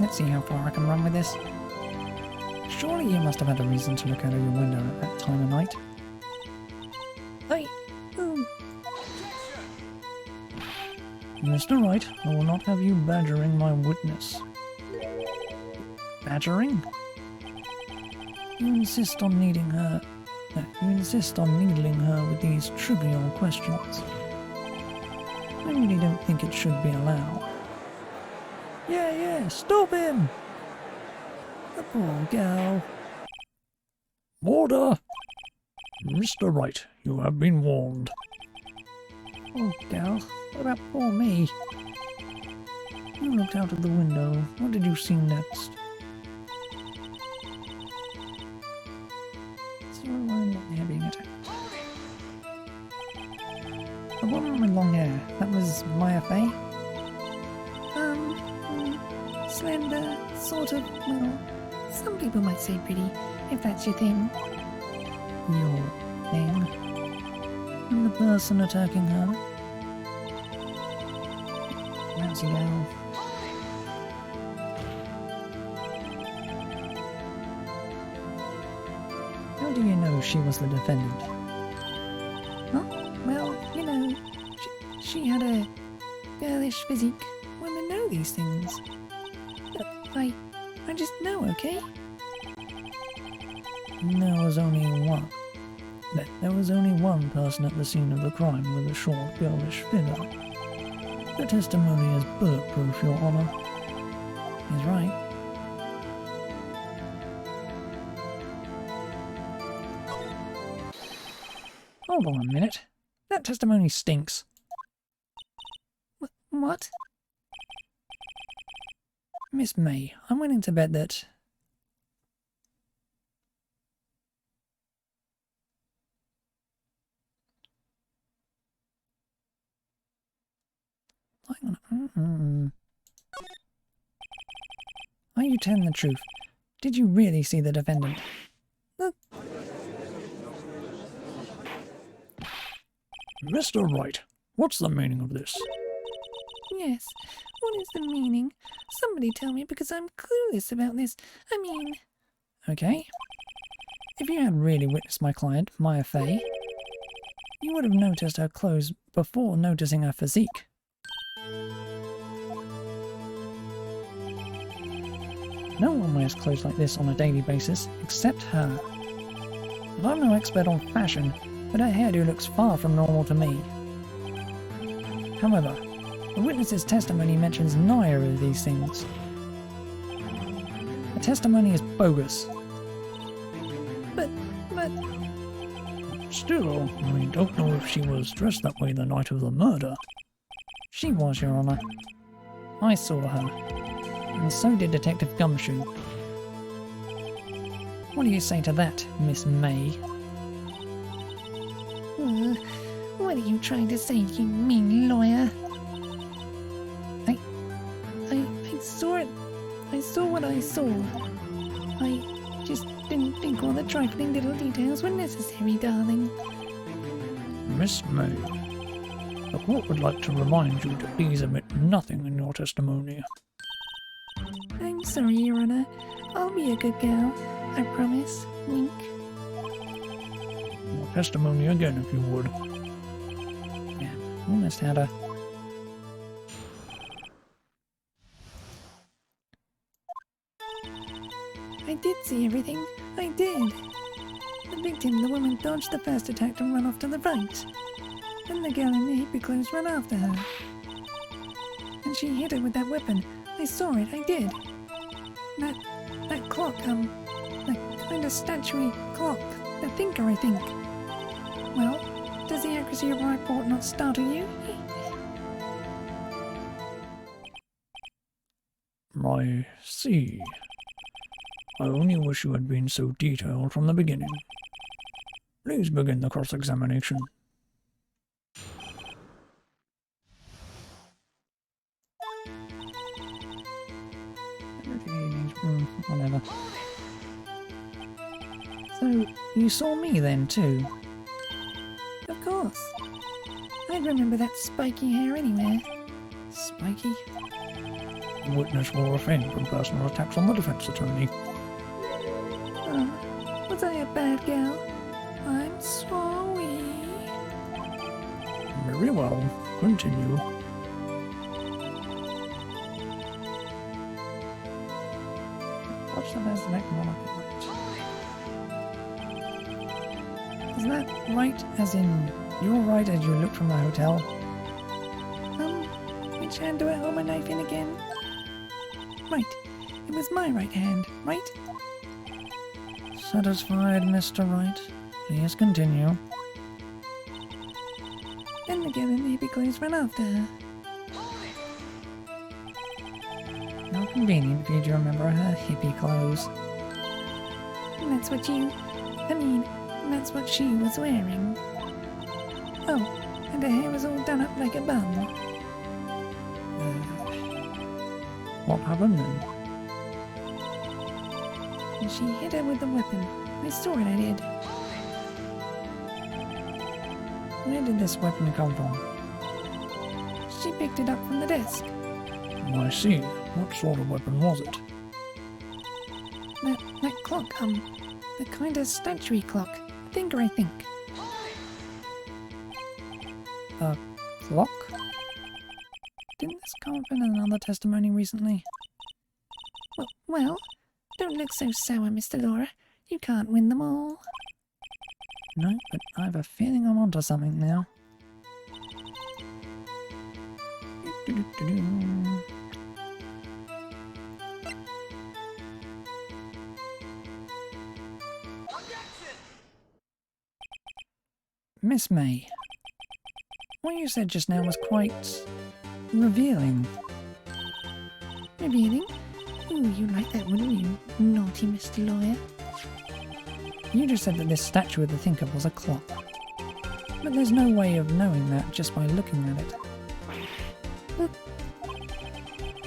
Let's see how far I can run with this. Surely you must have had a reason to look out of your window at that time of night. Mr. Wright, I will not have you badgering my witness. Badgering? You insist on needling her with these trivial questions. I really don't think it should be allowed. Yeah, stop him! The poor girl. Order! Mr. Wright, you have been warned. Oh, girl, what about poor me? You looked out of the window. What did you see next? So I'm not there being attacked. The woman with long hair, that was Maya Fay? Slender, sort of, well, some people might say pretty, if that's your thing. Your thing? And the person attacking her? Nancy girl. How do you know she was the defendant? Well, you know, she had a girlish physique. Women know these things. But I just know, okay? There was only one. There was only one person at the scene of the crime with a short, girlish figure. The testimony is bulletproof, Your Honor. He's right. Hold on a minute. That testimony stinks. What? Miss May, I'm willing to bet that... Hang on. Are you telling the truth? Did you really see the defendant? Mr. Wright, what's the meaning of this? Yes. What is the meaning? Somebody tell me, because I'm clueless about this. I mean... Okay. If you had really witnessed my client, Maya Fey, you would have noticed her clothes before noticing her physique. No one wears clothes like this on a daily basis, except her. And I'm no expert on fashion, but her hairdo looks far from normal to me. However, the witness's testimony mentions neither of these things. The testimony is bogus. But... Still, we don't know if she was dressed that way the night of the murder. She was, Your Honor. I saw her. And so did Detective Gumshoe. What do you say to that, Miss May? What are you trying to say, you mean lawyer? I saw it. I saw what I saw. I just didn't think all the trifling little details were necessary, darling. Miss May, the court would like to remind you to please omit nothing in your testimony. I'm sorry, Your Honor. I'll be a good girl. I promise. Wink. Your testimony again, if you would. Yeah, almost had her. I did see everything. I did. The victim, the woman, dodged the first attack and ran off to the right. Then the girl in the hippie clothes ran after her. And she hit her with that weapon. I saw it, I did. That clock, that kind of statuary clock. The thinker, I think. Well, does the accuracy of my report not startle you? I see. I only wish you had been so detailed from the beginning. Please begin the cross-examination. Whatever. So, you saw me then, too? Of course. I'd remember that spiky hair anywhere. Spiky? The witness will refrain from personal attacks on the defense attorney. Was I a bad girl? I'm sorry. Very well. Continue. What's the best next one? Is that right, as in, you're right as you look from the hotel? Which hand do I hold my knife in again? Right. It was my right hand, right? Satisfied, Mr. Wright? Please continue. Then the girl in the hippie clothes ran after her. How convenient for you to remember her hippie clothes. And that's what that's what she was wearing. Oh, and her hair was all done up like a bun. What happened then? And she hit her with the weapon. I saw it, I did. Where did this weapon come from? She picked it up from the desk. I see. What sort of weapon was it? That clock, the kind of statuary clock. Thinker, I think. A clock? Didn't this come up in another testimony recently? Well, don't look so sour, Mr. Laura. You can't win them all. No, but I have a feeling I'm onto something now. Do-do-do-do. Miss May, what you said just now was quite revealing. Revealing? Ooh, you'd like that, wouldn't you, naughty Mr. Lawyer? You just said that this statue of the thinker was a clock. But there's no way of knowing that just by looking at it. But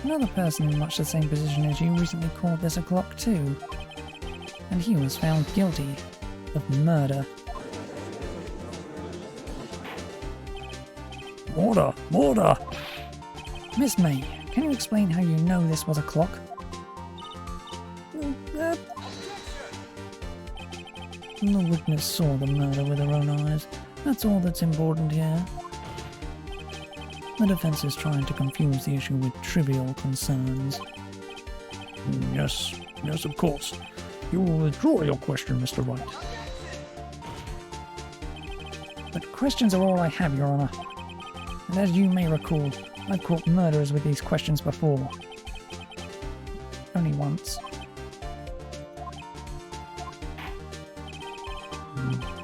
another person in much the same position as you recently called this a clock too. And he was found guilty of murder. Order! Order! Miss May, can you explain how you know this was a clock? The witness saw the murder with her own eyes. That's all that's important here. The defense is trying to confuse the issue with trivial concerns. Yes, of course. You will withdraw your question, Mr. Wright. But questions are all I have, Your Honour. And as you may recall, I've caught murderers with these questions before. Only once.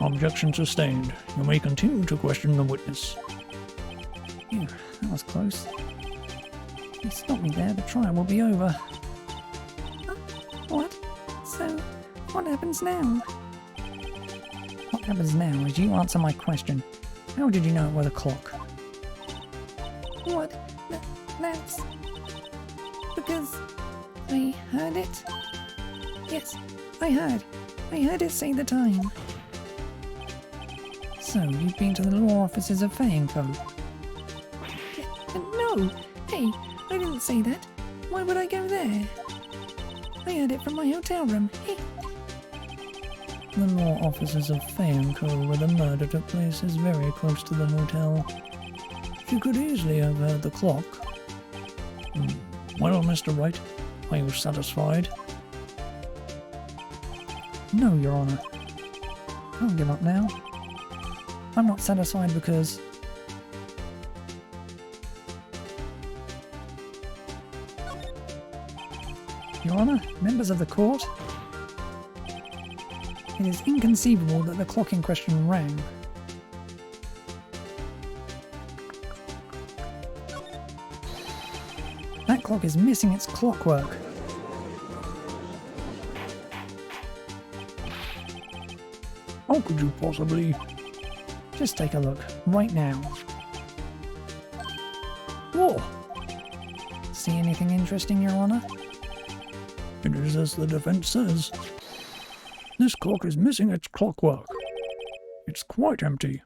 Objection sustained. You may continue to question the witness. Phew, that was close. If you stop me there, the trial will be over. what? So, what happens now? What happens now is you answer my question. How did you know it was a clock? What? That's... because I heard it. Yes, I heard it say the time. So, you've been to the law offices of Fay & Co. No! Hey, I didn't say that. Why would I go there? I heard it from my hotel room. The law offices of Fay & Co, where the murder took place, is very close to the hotel. You could easily have heard the clock. Well, Mr. Wright, are you satisfied? No, Your Honour. I'll give up now. I'm not satisfied because... Your Honour, members of the court, it is inconceivable that the clock in question rang. That clock is missing its clockwork. How could you possibly... Just take a look, right now. Whoa! See anything interesting, Your Honour? It is as the defense says. This clock is missing its clockwork. It's quite empty.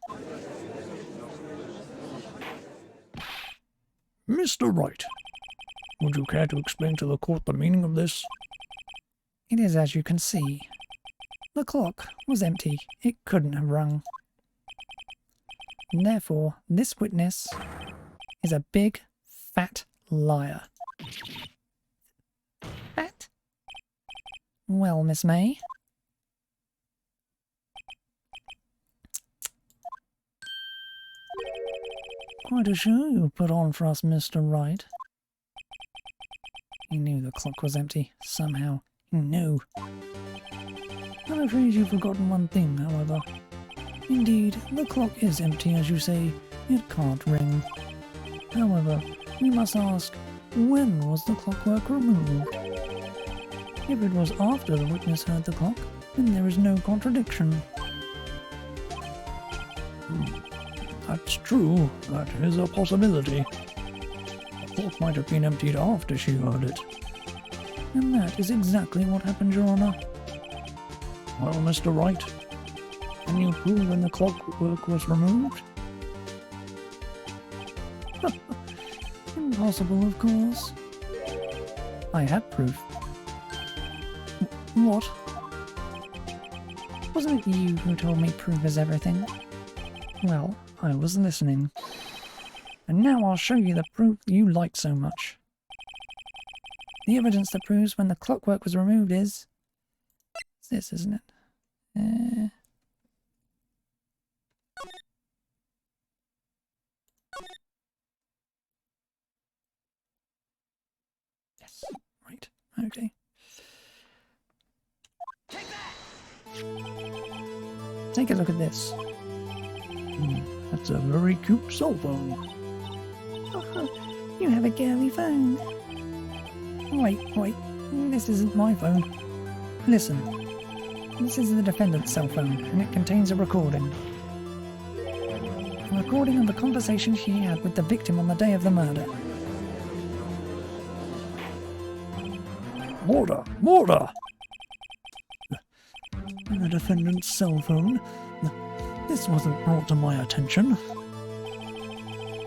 Mr. Wright, would you care to explain to the court the meaning of this? It is as you can see. The clock was empty. It couldn't have rung. And therefore, this witness is a big, fat liar. Fat? Well, Miss May? Quite a show you put on for us, Mr. Wright. He knew the clock was empty, somehow. He knew. I'm afraid you've forgotten one thing, however. Indeed, the clock is empty, as you say. It can't ring. However, we must ask, when was the clockwork removed? If it was after the witness heard the clock, then there is no contradiction. That's true. That is a possibility. The clock might have been emptied after she heard it. And that is exactly what happened, Your Honour. Well, Mr. Wright, can you prove when the clockwork was removed? Impossible, of course. I had proof. What? Wasn't it you who told me proof is everything? Well, I was listening. And now I'll show you the proof you like so much. The evidence that proves when the clockwork was removed is... It's this, isn't it? Yes, right, okay. Take a look at this. That's a very cute cell phone. Oh, you have a girly phone. Wait, this isn't my phone. Listen, this is the defendant's cell phone, and it contains a recording. A recording of the conversation she had with the victim on the day of the murder. Order! Order! The defendant's cell phone. This wasn't brought to my attention.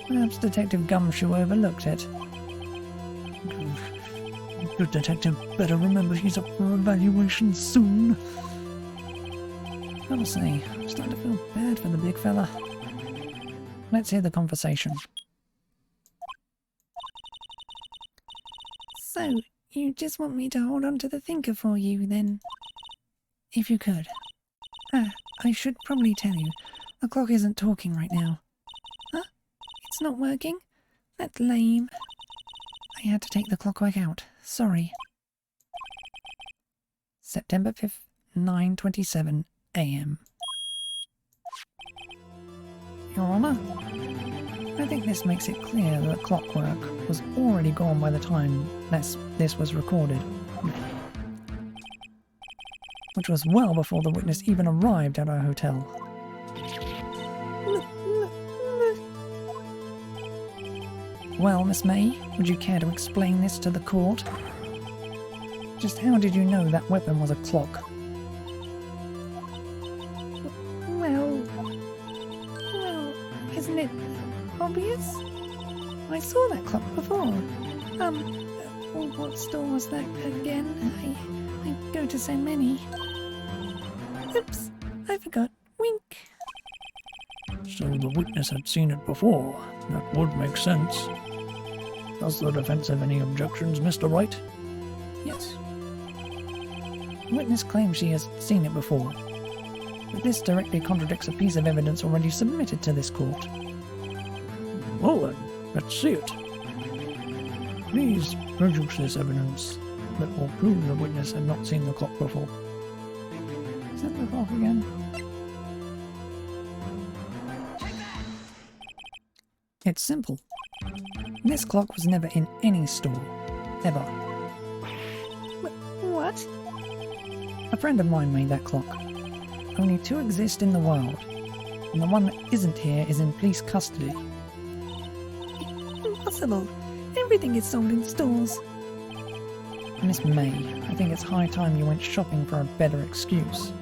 Perhaps Detective Gumshoe overlooked it. The detective better remember he's up for evaluation soon. I'll say, I'm starting to feel bad for the big fella. Let's hear the conversation. So, you just want me to hold on to the thinker for you, then? If you could. I should probably tell you, the clock isn't talking right now. Huh? It's not working? That's lame. I had to take the clockwork out. Sorry. September 5th, 9:27 a.m. Your Honour, I think this makes it clear that the clockwork was already gone by the time this was recorded, which was well before the witness even arrived at our hotel. Well, Miss May, would you care to explain this to the court? Just how did you know that weapon was a clock? Well, isn't it obvious? I saw that clock before. What store was that again? I go to so many. Oops, I forgot. Wink. So the witness had seen it before. That would make sense. Does the defense have any objections, Mr. Wright? Yes. The witness claims she has seen it before, but this directly contradicts a piece of evidence already submitted to this court. Well then, let's see it. Please produce this evidence that will prove the witness had not seen the clock before. Is that the clock again? It's simple. This clock was never in any store. Ever. What? A friend of mine made that clock. Only two exist in the world, and the one that isn't here is in police custody. Impossible. Everything is sold in stores. Miss May, I think it's high time you went shopping for a better excuse.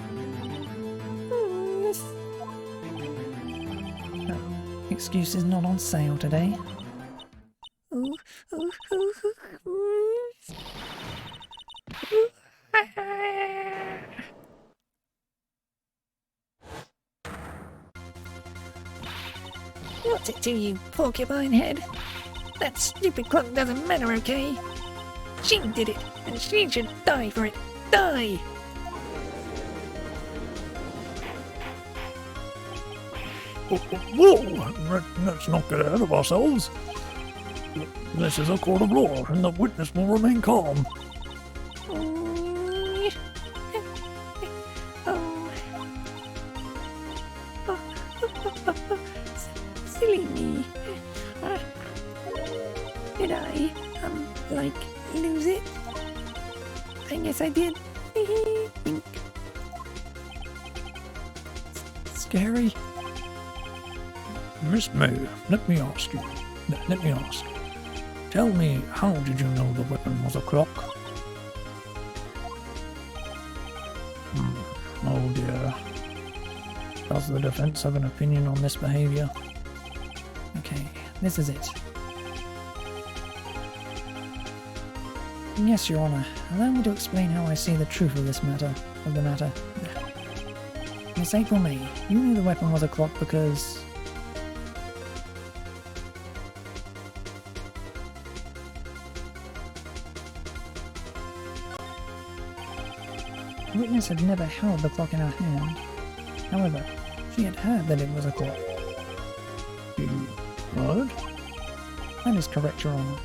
Yes. Excuse is not on sale today. What's it to you, porcupine head? That stupid clock doesn't matter, okay? She did it, and she should die for it. Die! Whoa! Let's not get ahead of ourselves. This is a court of law, and the witness will remain calm. Silly me. Did I, lose it? I guess I did. Think. Scary. Miss May, let me ask. Tell me, how did you know the weapon was a clock? Oh dear. Does the defense have an opinion on this behavior? Okay, This is it. Yes, Your Honour. Allow me to explain how I see the truth of this matter. Miss April May, you knew the weapon was a clock because... The witness had never held the clock in her hand. However, she had heard that it was a clock. You heard? That is correct, Your Honour.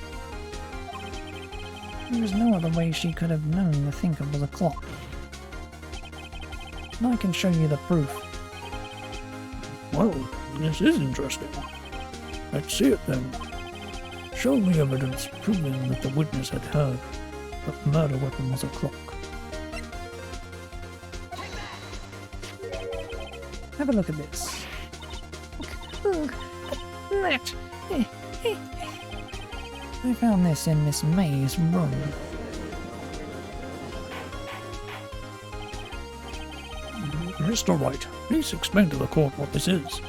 There was no other way she could have known the thinker was a clock. And I can show you the proof. Well, this is interesting. Let's see it then. Show me evidence proving that the witness had heard that the murder weapon was a clock. Have a look at this. That. I found this in Miss May's room. Mr. Wright, please explain to the court what this is.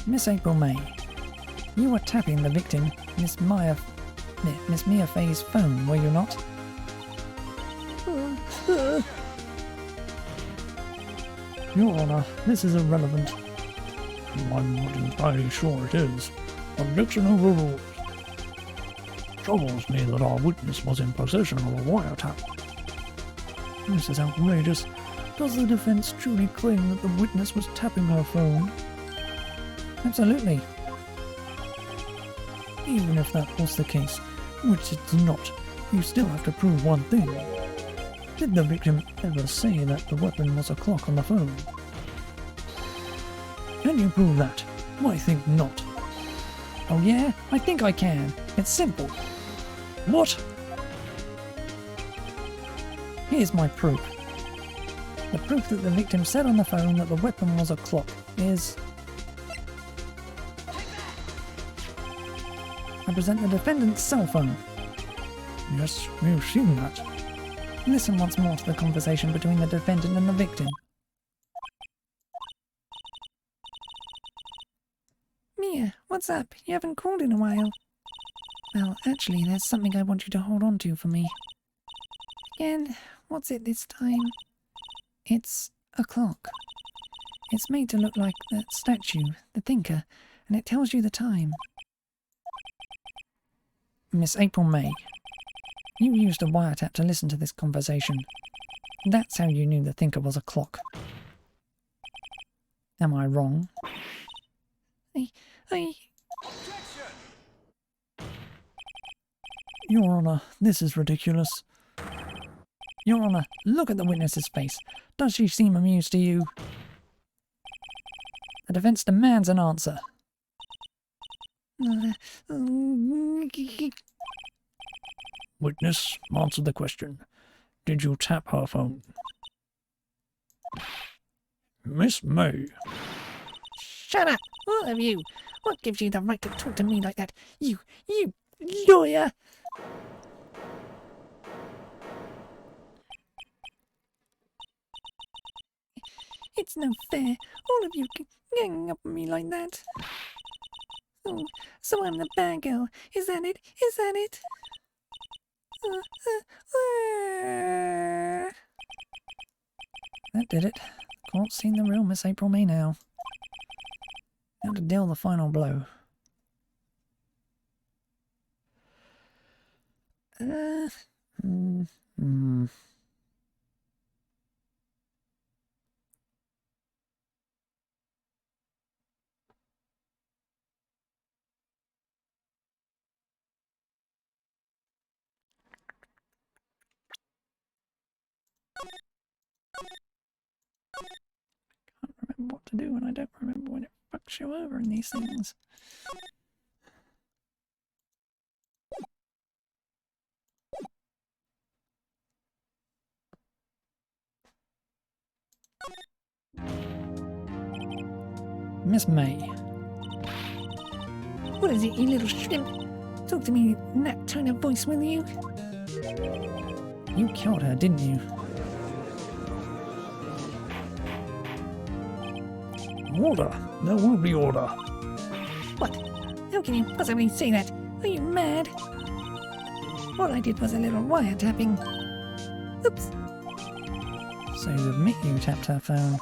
Miss April May, you were tapping the victim, Miss Mia Fay's phone, were you not? Your Honour, this is irrelevant. I'm not entirely sure it is. Objection overruled. Troubles me that our witness was in possession of a wiretap. This is outrageous. Does the defence truly claim that the witness was tapping her phone? Absolutely. Even if that was the case, which it's not, you still have to prove one thing. Did the victim ever say that the weapon was a clock on the phone? Can you prove that? I think not. Oh yeah? I think I can. It's simple. What? Here's my proof. The proof that the victim said on the phone that the weapon was a clock is... I present the defendant's cell phone. Yes, we've seen that. Listen once more to the conversation between the defendant and the victim. Mia, what's up? You haven't called in a while. Well, actually, there's something I want you to hold on to for me. Again, what's it this time? It's a clock. It's made to look like the statue, the thinker, and it tells you the time. Miss April May, you used a wiretap to listen to this conversation. That's how you knew the thinker was a clock. Am I wrong? Your Honour, this is ridiculous. Your Honour, look at the witness's face. Does she seem amused to you? The defence demands an answer. Witness, answer the question. Did you tap her phone? Miss May. Shut up, all of you. What gives you the right to talk to me like that? You lawyer! It's no fair. All of you gang up on me like that. Oh, so I'm the bad girl. Is that it? Is that it? That did it. Court's seen the real Miss April May now. Now to deal the final blow. Can't remember what to do, and I don't remember when it fucks you over in these things. Miss May. What is it, you little shrimp? Talk to me in that tone of voice, will you? You killed her, didn't you? Order. There will be order. What? How can you possibly say that? Are you mad? All I did was a little wiretapping. Oops. So you admit you tapped her phone.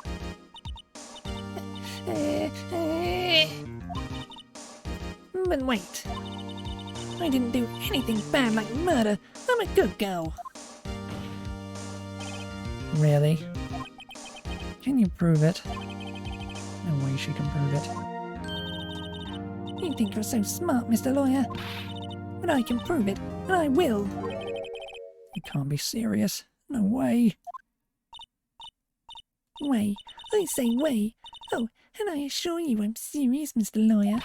But wait. I didn't do anything bad like murder. I'm a good girl. Really? Can you prove it? No way she can prove it. You think you're so smart, Mr. Lawyer. But I can prove it, and I will. You can't be serious. No way. Way. I say way. Oh, and I assure you I'm serious, Mr. Lawyer.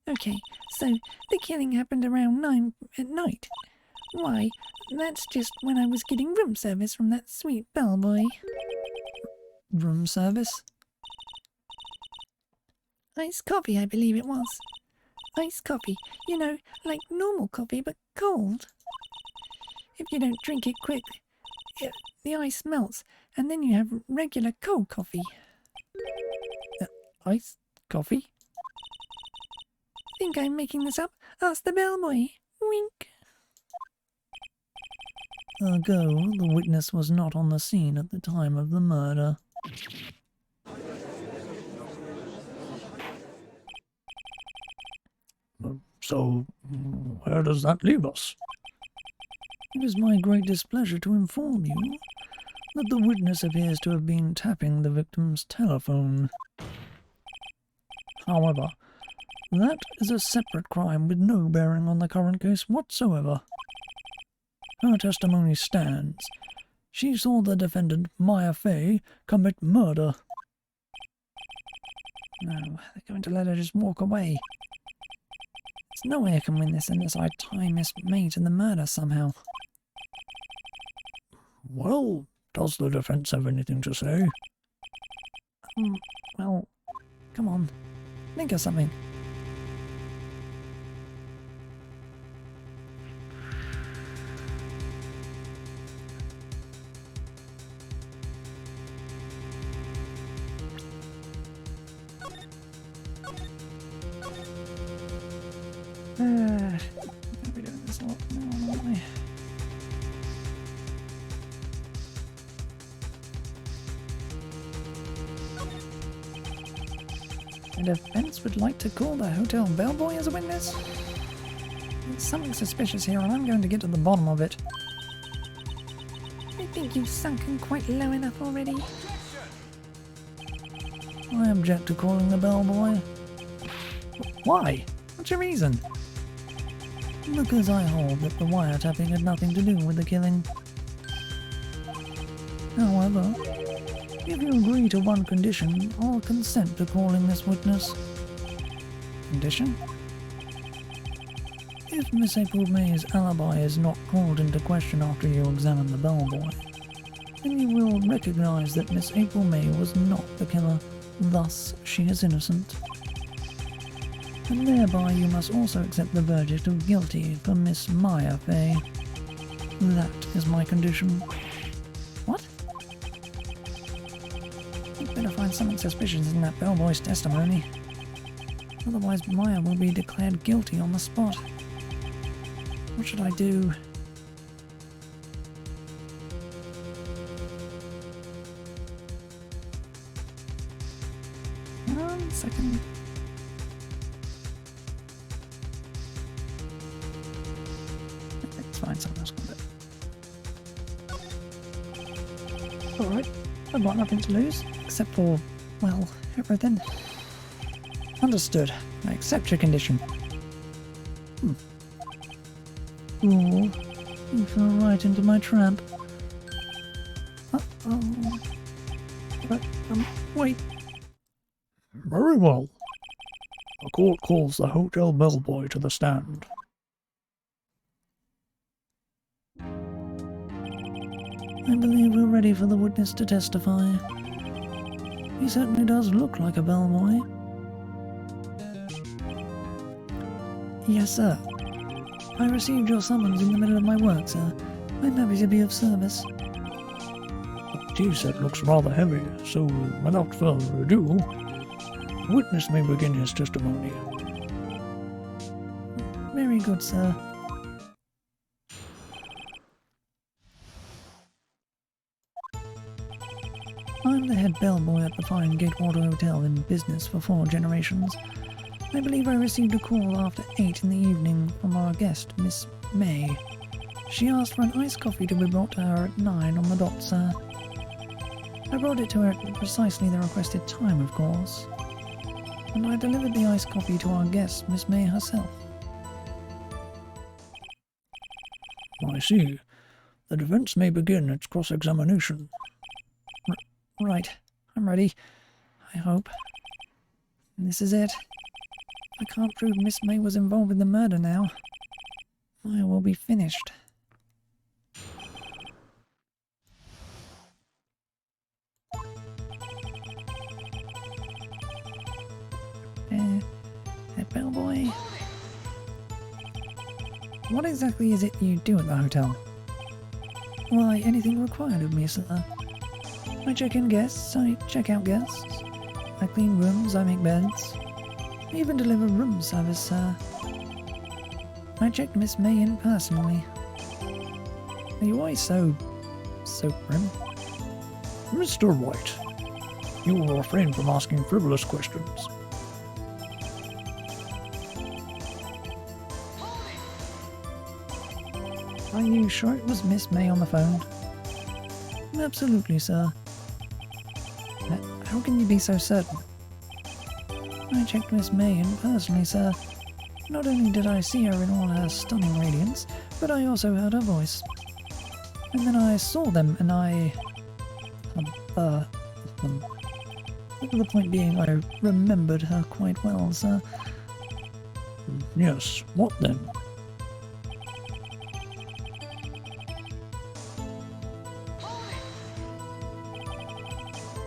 Okay, so the killing happened around 9 at night. Why, that's just when I was getting room service from that sweet bellboy. Room service? Iced coffee, I believe it was. Iced coffee, you know, like normal coffee but cold. If you don't drink it quick, the ice melts, and then you have regular cold coffee. Iced coffee? Think I'm making this up? Ask the bellboy. Wink. Ergo, the witness was not on the scene at the time of the murder. So, where does that leave us? It is my great displeasure to inform you that the witness appears to have been tapping the victim's telephone. However, that is a separate crime with no bearing on the current case whatsoever. Her testimony stands. She saw the defendant, Maya Fay, commit murder. No, they're going to let her just walk away. There's no way I can win this unless I tie Miss May to the murder somehow. Well, does the defence have anything to say? Well, come on. Think of something. I'm gonna be doing this a lot now, aren't I? The defense would like to call the hotel bellboy as a witness? There's something suspicious here, and I'm going to get to the bottom of it. I think you've sunken quite low enough already. I object to calling the bellboy. Why? What's your reason? Because I hold that the wiretapping had nothing to do with the killing. However, if you agree to one condition, I'll consent to calling this witness. Condition? If Miss April May's alibi is not called into question after you examine the bellboy, then you will recognise that Miss April May was not the killer, thus she is innocent. And thereby you must also accept the verdict of guilty for Miss Maya Fay. That is my condition. What? You'd better find something suspicious in that bellboy's testimony. Otherwise Maya will be declared guilty on the spot. What should I do? 1 second. Let's find something else to do. Alright, I've got nothing to lose, except for, well, everything. Understood. I accept your condition. Oh, you fell right into my trap. Uh-oh. But, wait. Very well. The court calls the hotel bellboy to the stand. I believe we're ready for the witness to testify. He certainly does look like a bellboy. Yes, sir. I received your summons in the middle of my work, sir. I'm happy to be of service. The tea set looks rather heavy, so without further ado... The witness may begin his testimony. Very good, sir. I'm the head bellboy at the fine Gatewater Hotel in business for 4 generations. I believe I received a call after 8 in the evening from our guest, Miss May. She asked for an iced coffee to be brought to her at 9 on the dot, sir. I brought it to her at precisely the requested time, of course. And I delivered the iced coffee to our guest, Miss May herself. I see. The defense may begin its cross-examination. Right. I'm ready. I hope. This is it. I can't prove Miss May was involved in the murder now. I will be finished. Bellboy. What exactly is it you do at the hotel? Why, anything required of me, sir. I check in guests, I check out guests. I clean rooms, I make beds. I even deliver room service, sir. I checked Miss May in personally. Are you always so prim? Mr. Wright, you will refrain from asking frivolous questions. Are you sure it was Miss May on the phone? Absolutely, sir. How can you be so certain? I checked Miss May in personally, sir. Not only did I see her in all her stunning radiance, but I also heard her voice. And then I saw them and I... the point being I remembered her quite well, sir. Yes, what then?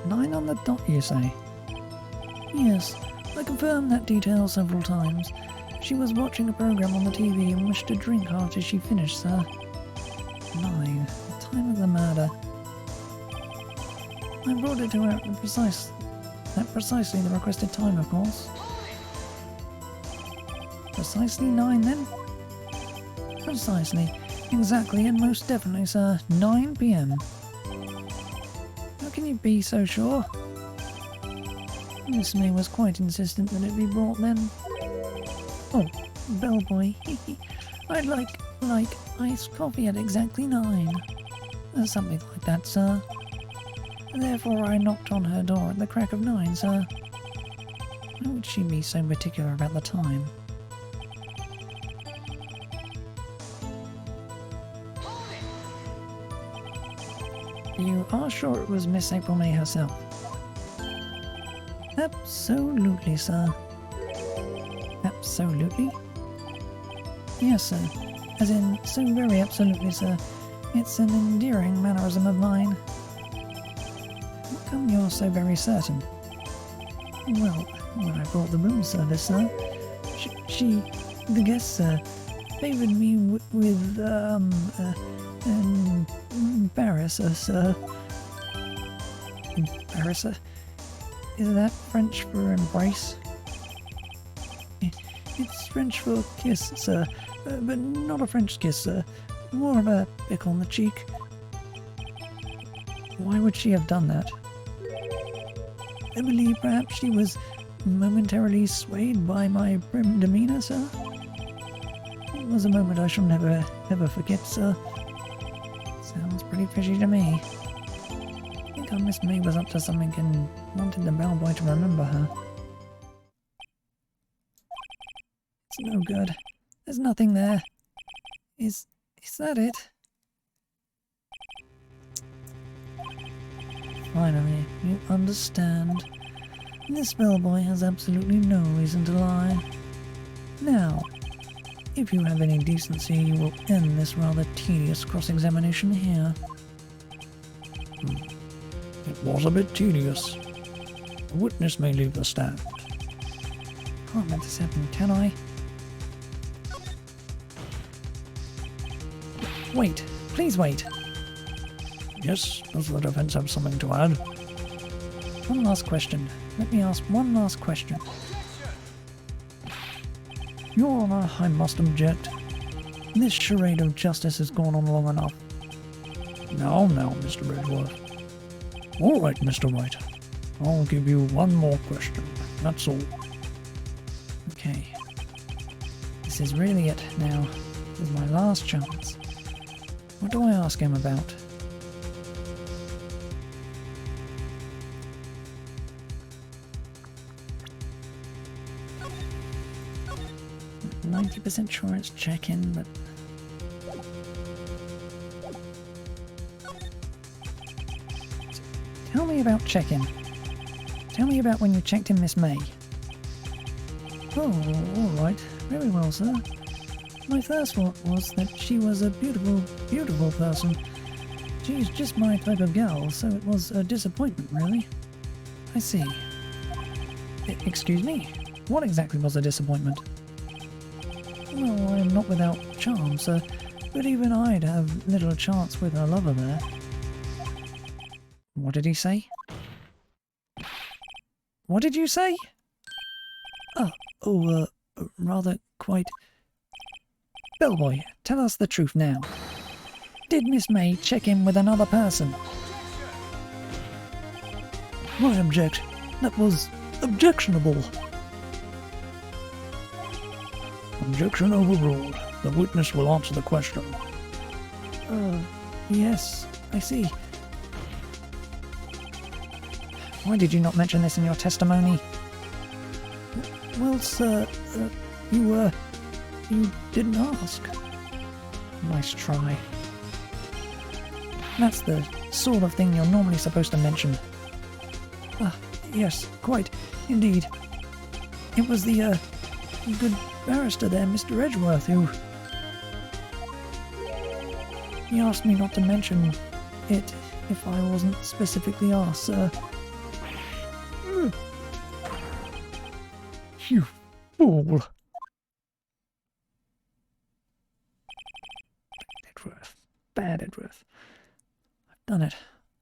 Nine on the dot, you say? Yes, I confirmed that detail several times. She was watching a program on the TV and wished to drink after she finished, sir. 9. The time of the murder. I brought it to her at precisely the requested time, of course. Precisely 9, then? Precisely. Exactly and most definitely, sir. 9 p.m. How can you be so sure? Miss May was quite insistent that it be brought then. Oh, bellboy. I'd like iced coffee at exactly 9. Something like that, sir. Therefore I knocked on her door at the crack of 9, sir. Why would she be so particular about the time? You are sure it was Miss April May herself? Absolutely, sir. Absolutely? Yes, sir. As in, so very absolutely, sir. It's an endearing mannerism of mine. How come you're so very certain? Well, when I brought the room service, sir, the guest, sir, favoured me with, embarrasser, sir. Embarrasser? Is that French for embrace? It's French for kiss, sir, but not a French kiss, sir. More of a pick on the cheek. Why would she have done that? I believe perhaps she was momentarily swayed by my prim demeanour, sir. It was a moment I shall never, ever forget, sir. Sounds pretty fishy to me. I think our Miss May was up to something and wanted the bellboy to remember her. It's no good. There's nothing there. Is that it? Finally, you understand. This bellboy has absolutely no reason to lie. Now, if you have any decency, you will end this rather tedious cross-examination here. It was a bit tedious. The witness may leave the stand. Can't let this happen, can I? Wait, please wait. Yes, does the defense have something to add? One last question. let me ask one last question. Your Honour, I must object. This charade of justice has gone on long enough. Now, Mr. Edgeworth. All right, Mr. Wright. I'll give you one more question. That's all. Okay. This is really it now. This is my last chance. What do I ask him about? 90% sure it's check-in, but... Tell me about check-in. Tell me about when you checked in Miss May. Oh, all right. Very well, sir. My first thought was that she was a beautiful, beautiful person. She's just my type of gal, so it was a disappointment, really. I see. Excuse me? What exactly was a disappointment? Well, I'm not without charm, sir, but even I'd have little chance with her lover there. What did he say? What did you say? Rather quite... Bellboy, tell us the truth now. Did Miss May check in with another person? I object. That was objectionable. Objection overruled. The witness will answer the question. Yes, I see. Why did you not mention this in your testimony? Well, sir, you didn't ask. Nice try. That's the sort of thing you're normally supposed to mention. Yes, quite, indeed. It was the, good barrister there, Mr. Edgeworth, who... He asked me not to mention it if I wasn't specifically asked, sir. You fool! Edgeworth. Bad Edgeworth. I've done it.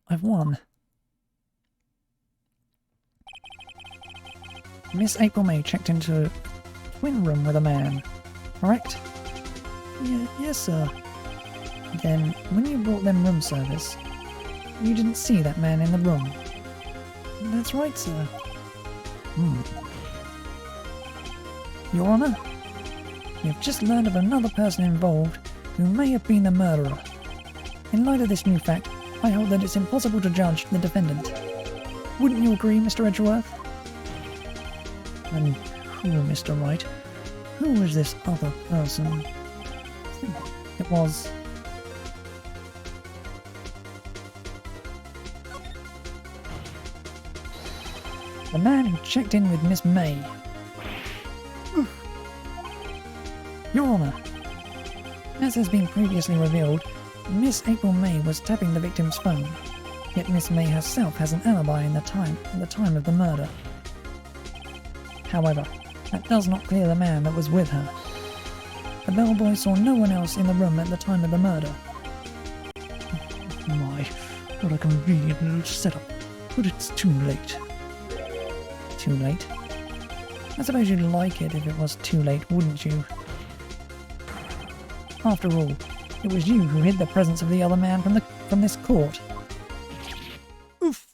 I've won. Miss April May checked into a twin room with a man, correct? Yes, sir. Then, when you brought them room service, you didn't see that man in the room. That's right, sir. Your Honour, you've just learned of another person involved who may have been the murderer. In light of this new fact, I hold that it's impossible to judge the defendant. Wouldn't you agree, Mr. Edgeworth? And who, Mr. Wright? Who was this other person? It was... the man who checked in with Miss May. Your Honour, as has been previously revealed, Miss April May was tapping the victim's phone, yet Miss May herself has an alibi at the time of the murder. However, that does not clear the man that was with her. The bellboy saw no one else in the room at the time of the murder. My, what a convenient little setup, but it's too late. Too late? I suppose you'd like it if it was too late, wouldn't you? After all, it was you who hid the presence of the other man from this court. Oof!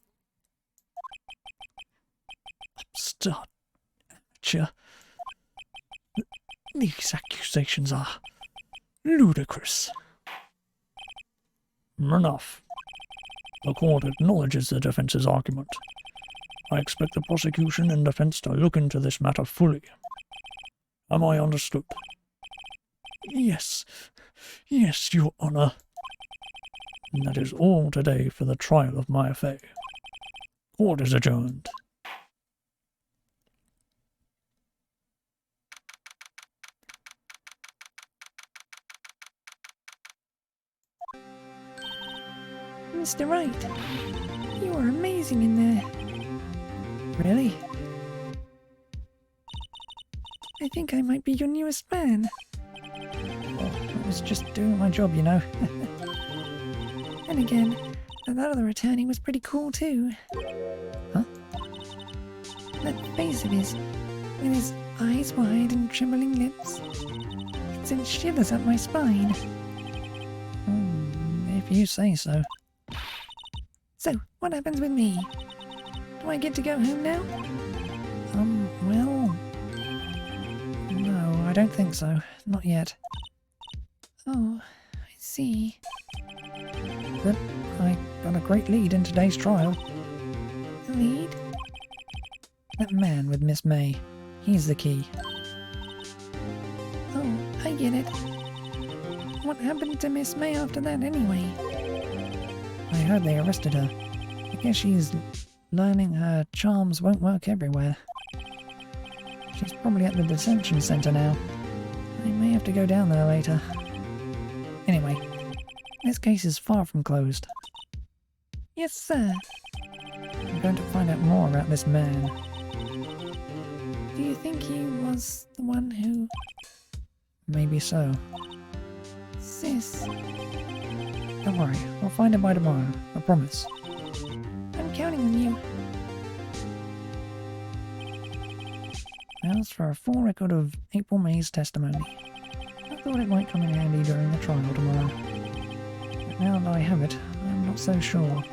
Upstart amateur. These accusations are ludicrous. Enough. The court acknowledges the defence's argument. I expect the prosecution and defense to look into this matter fully. Am I understood? Yes, Your Honour. And that is all today for the trial of my affair. Court is adjourned. Mr. Wright, you are amazing in there. Really? I think I might be your newest fan. Well, I was just doing my job, you know. And again, that other attorney was pretty cool too. Huh? That face of his, with his eyes wide and trembling lips. It sends shivers up my spine. If you say so. So, what happens with me? Do I get to go home now? Well... No, I don't think so. Not yet. Oh, I see. But I got a great lead in today's trial. The lead? That man with Miss May. He's the key. Oh, I get it. What happened to Miss May after that anyway? I heard they arrested her. I guess she's learning her charms won't work everywhere. She's probably at the detention center now. I may have to go down there later. Anyway, this case is far from closed. Yes, sir. I'm going to find out more about this man. Do you think he was the one who... Maybe so. Sis, Don't worry, I'll find it by tomorrow. I promise. I'm counting on you. As for a full record of April May's testimony, I thought it might come in handy during the trial tomorrow. But now that I have it, I'm not so sure.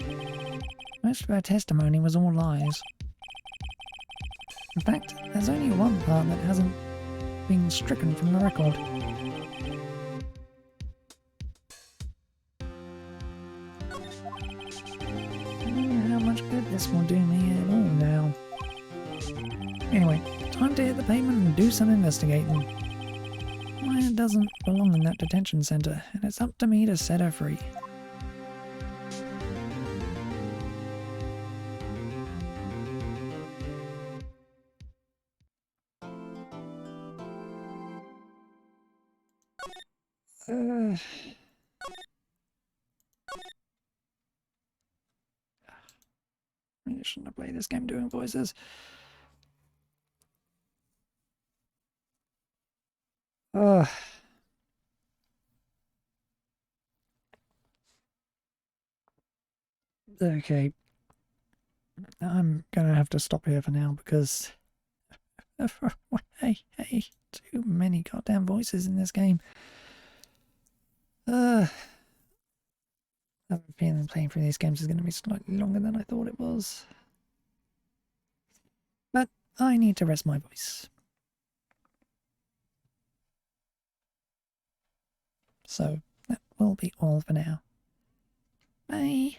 Most of her testimony was all lies. In fact, there's only one part that hasn't been stricken from the record. I don't know how much good this will do me at all now. Anyway, time to hit the pavement and do some investigating. Maya doesn't belong in that detention center, and it's up to me to set her free. I shouldn't have played this game doing voices. Okay. I'm gonna have to stop here for now because... hey, too many goddamn voices in this game. I have a feeling playing through these games is going to be slightly longer than I thought it was. But I need to rest my voice. So that will be all for now. Bye.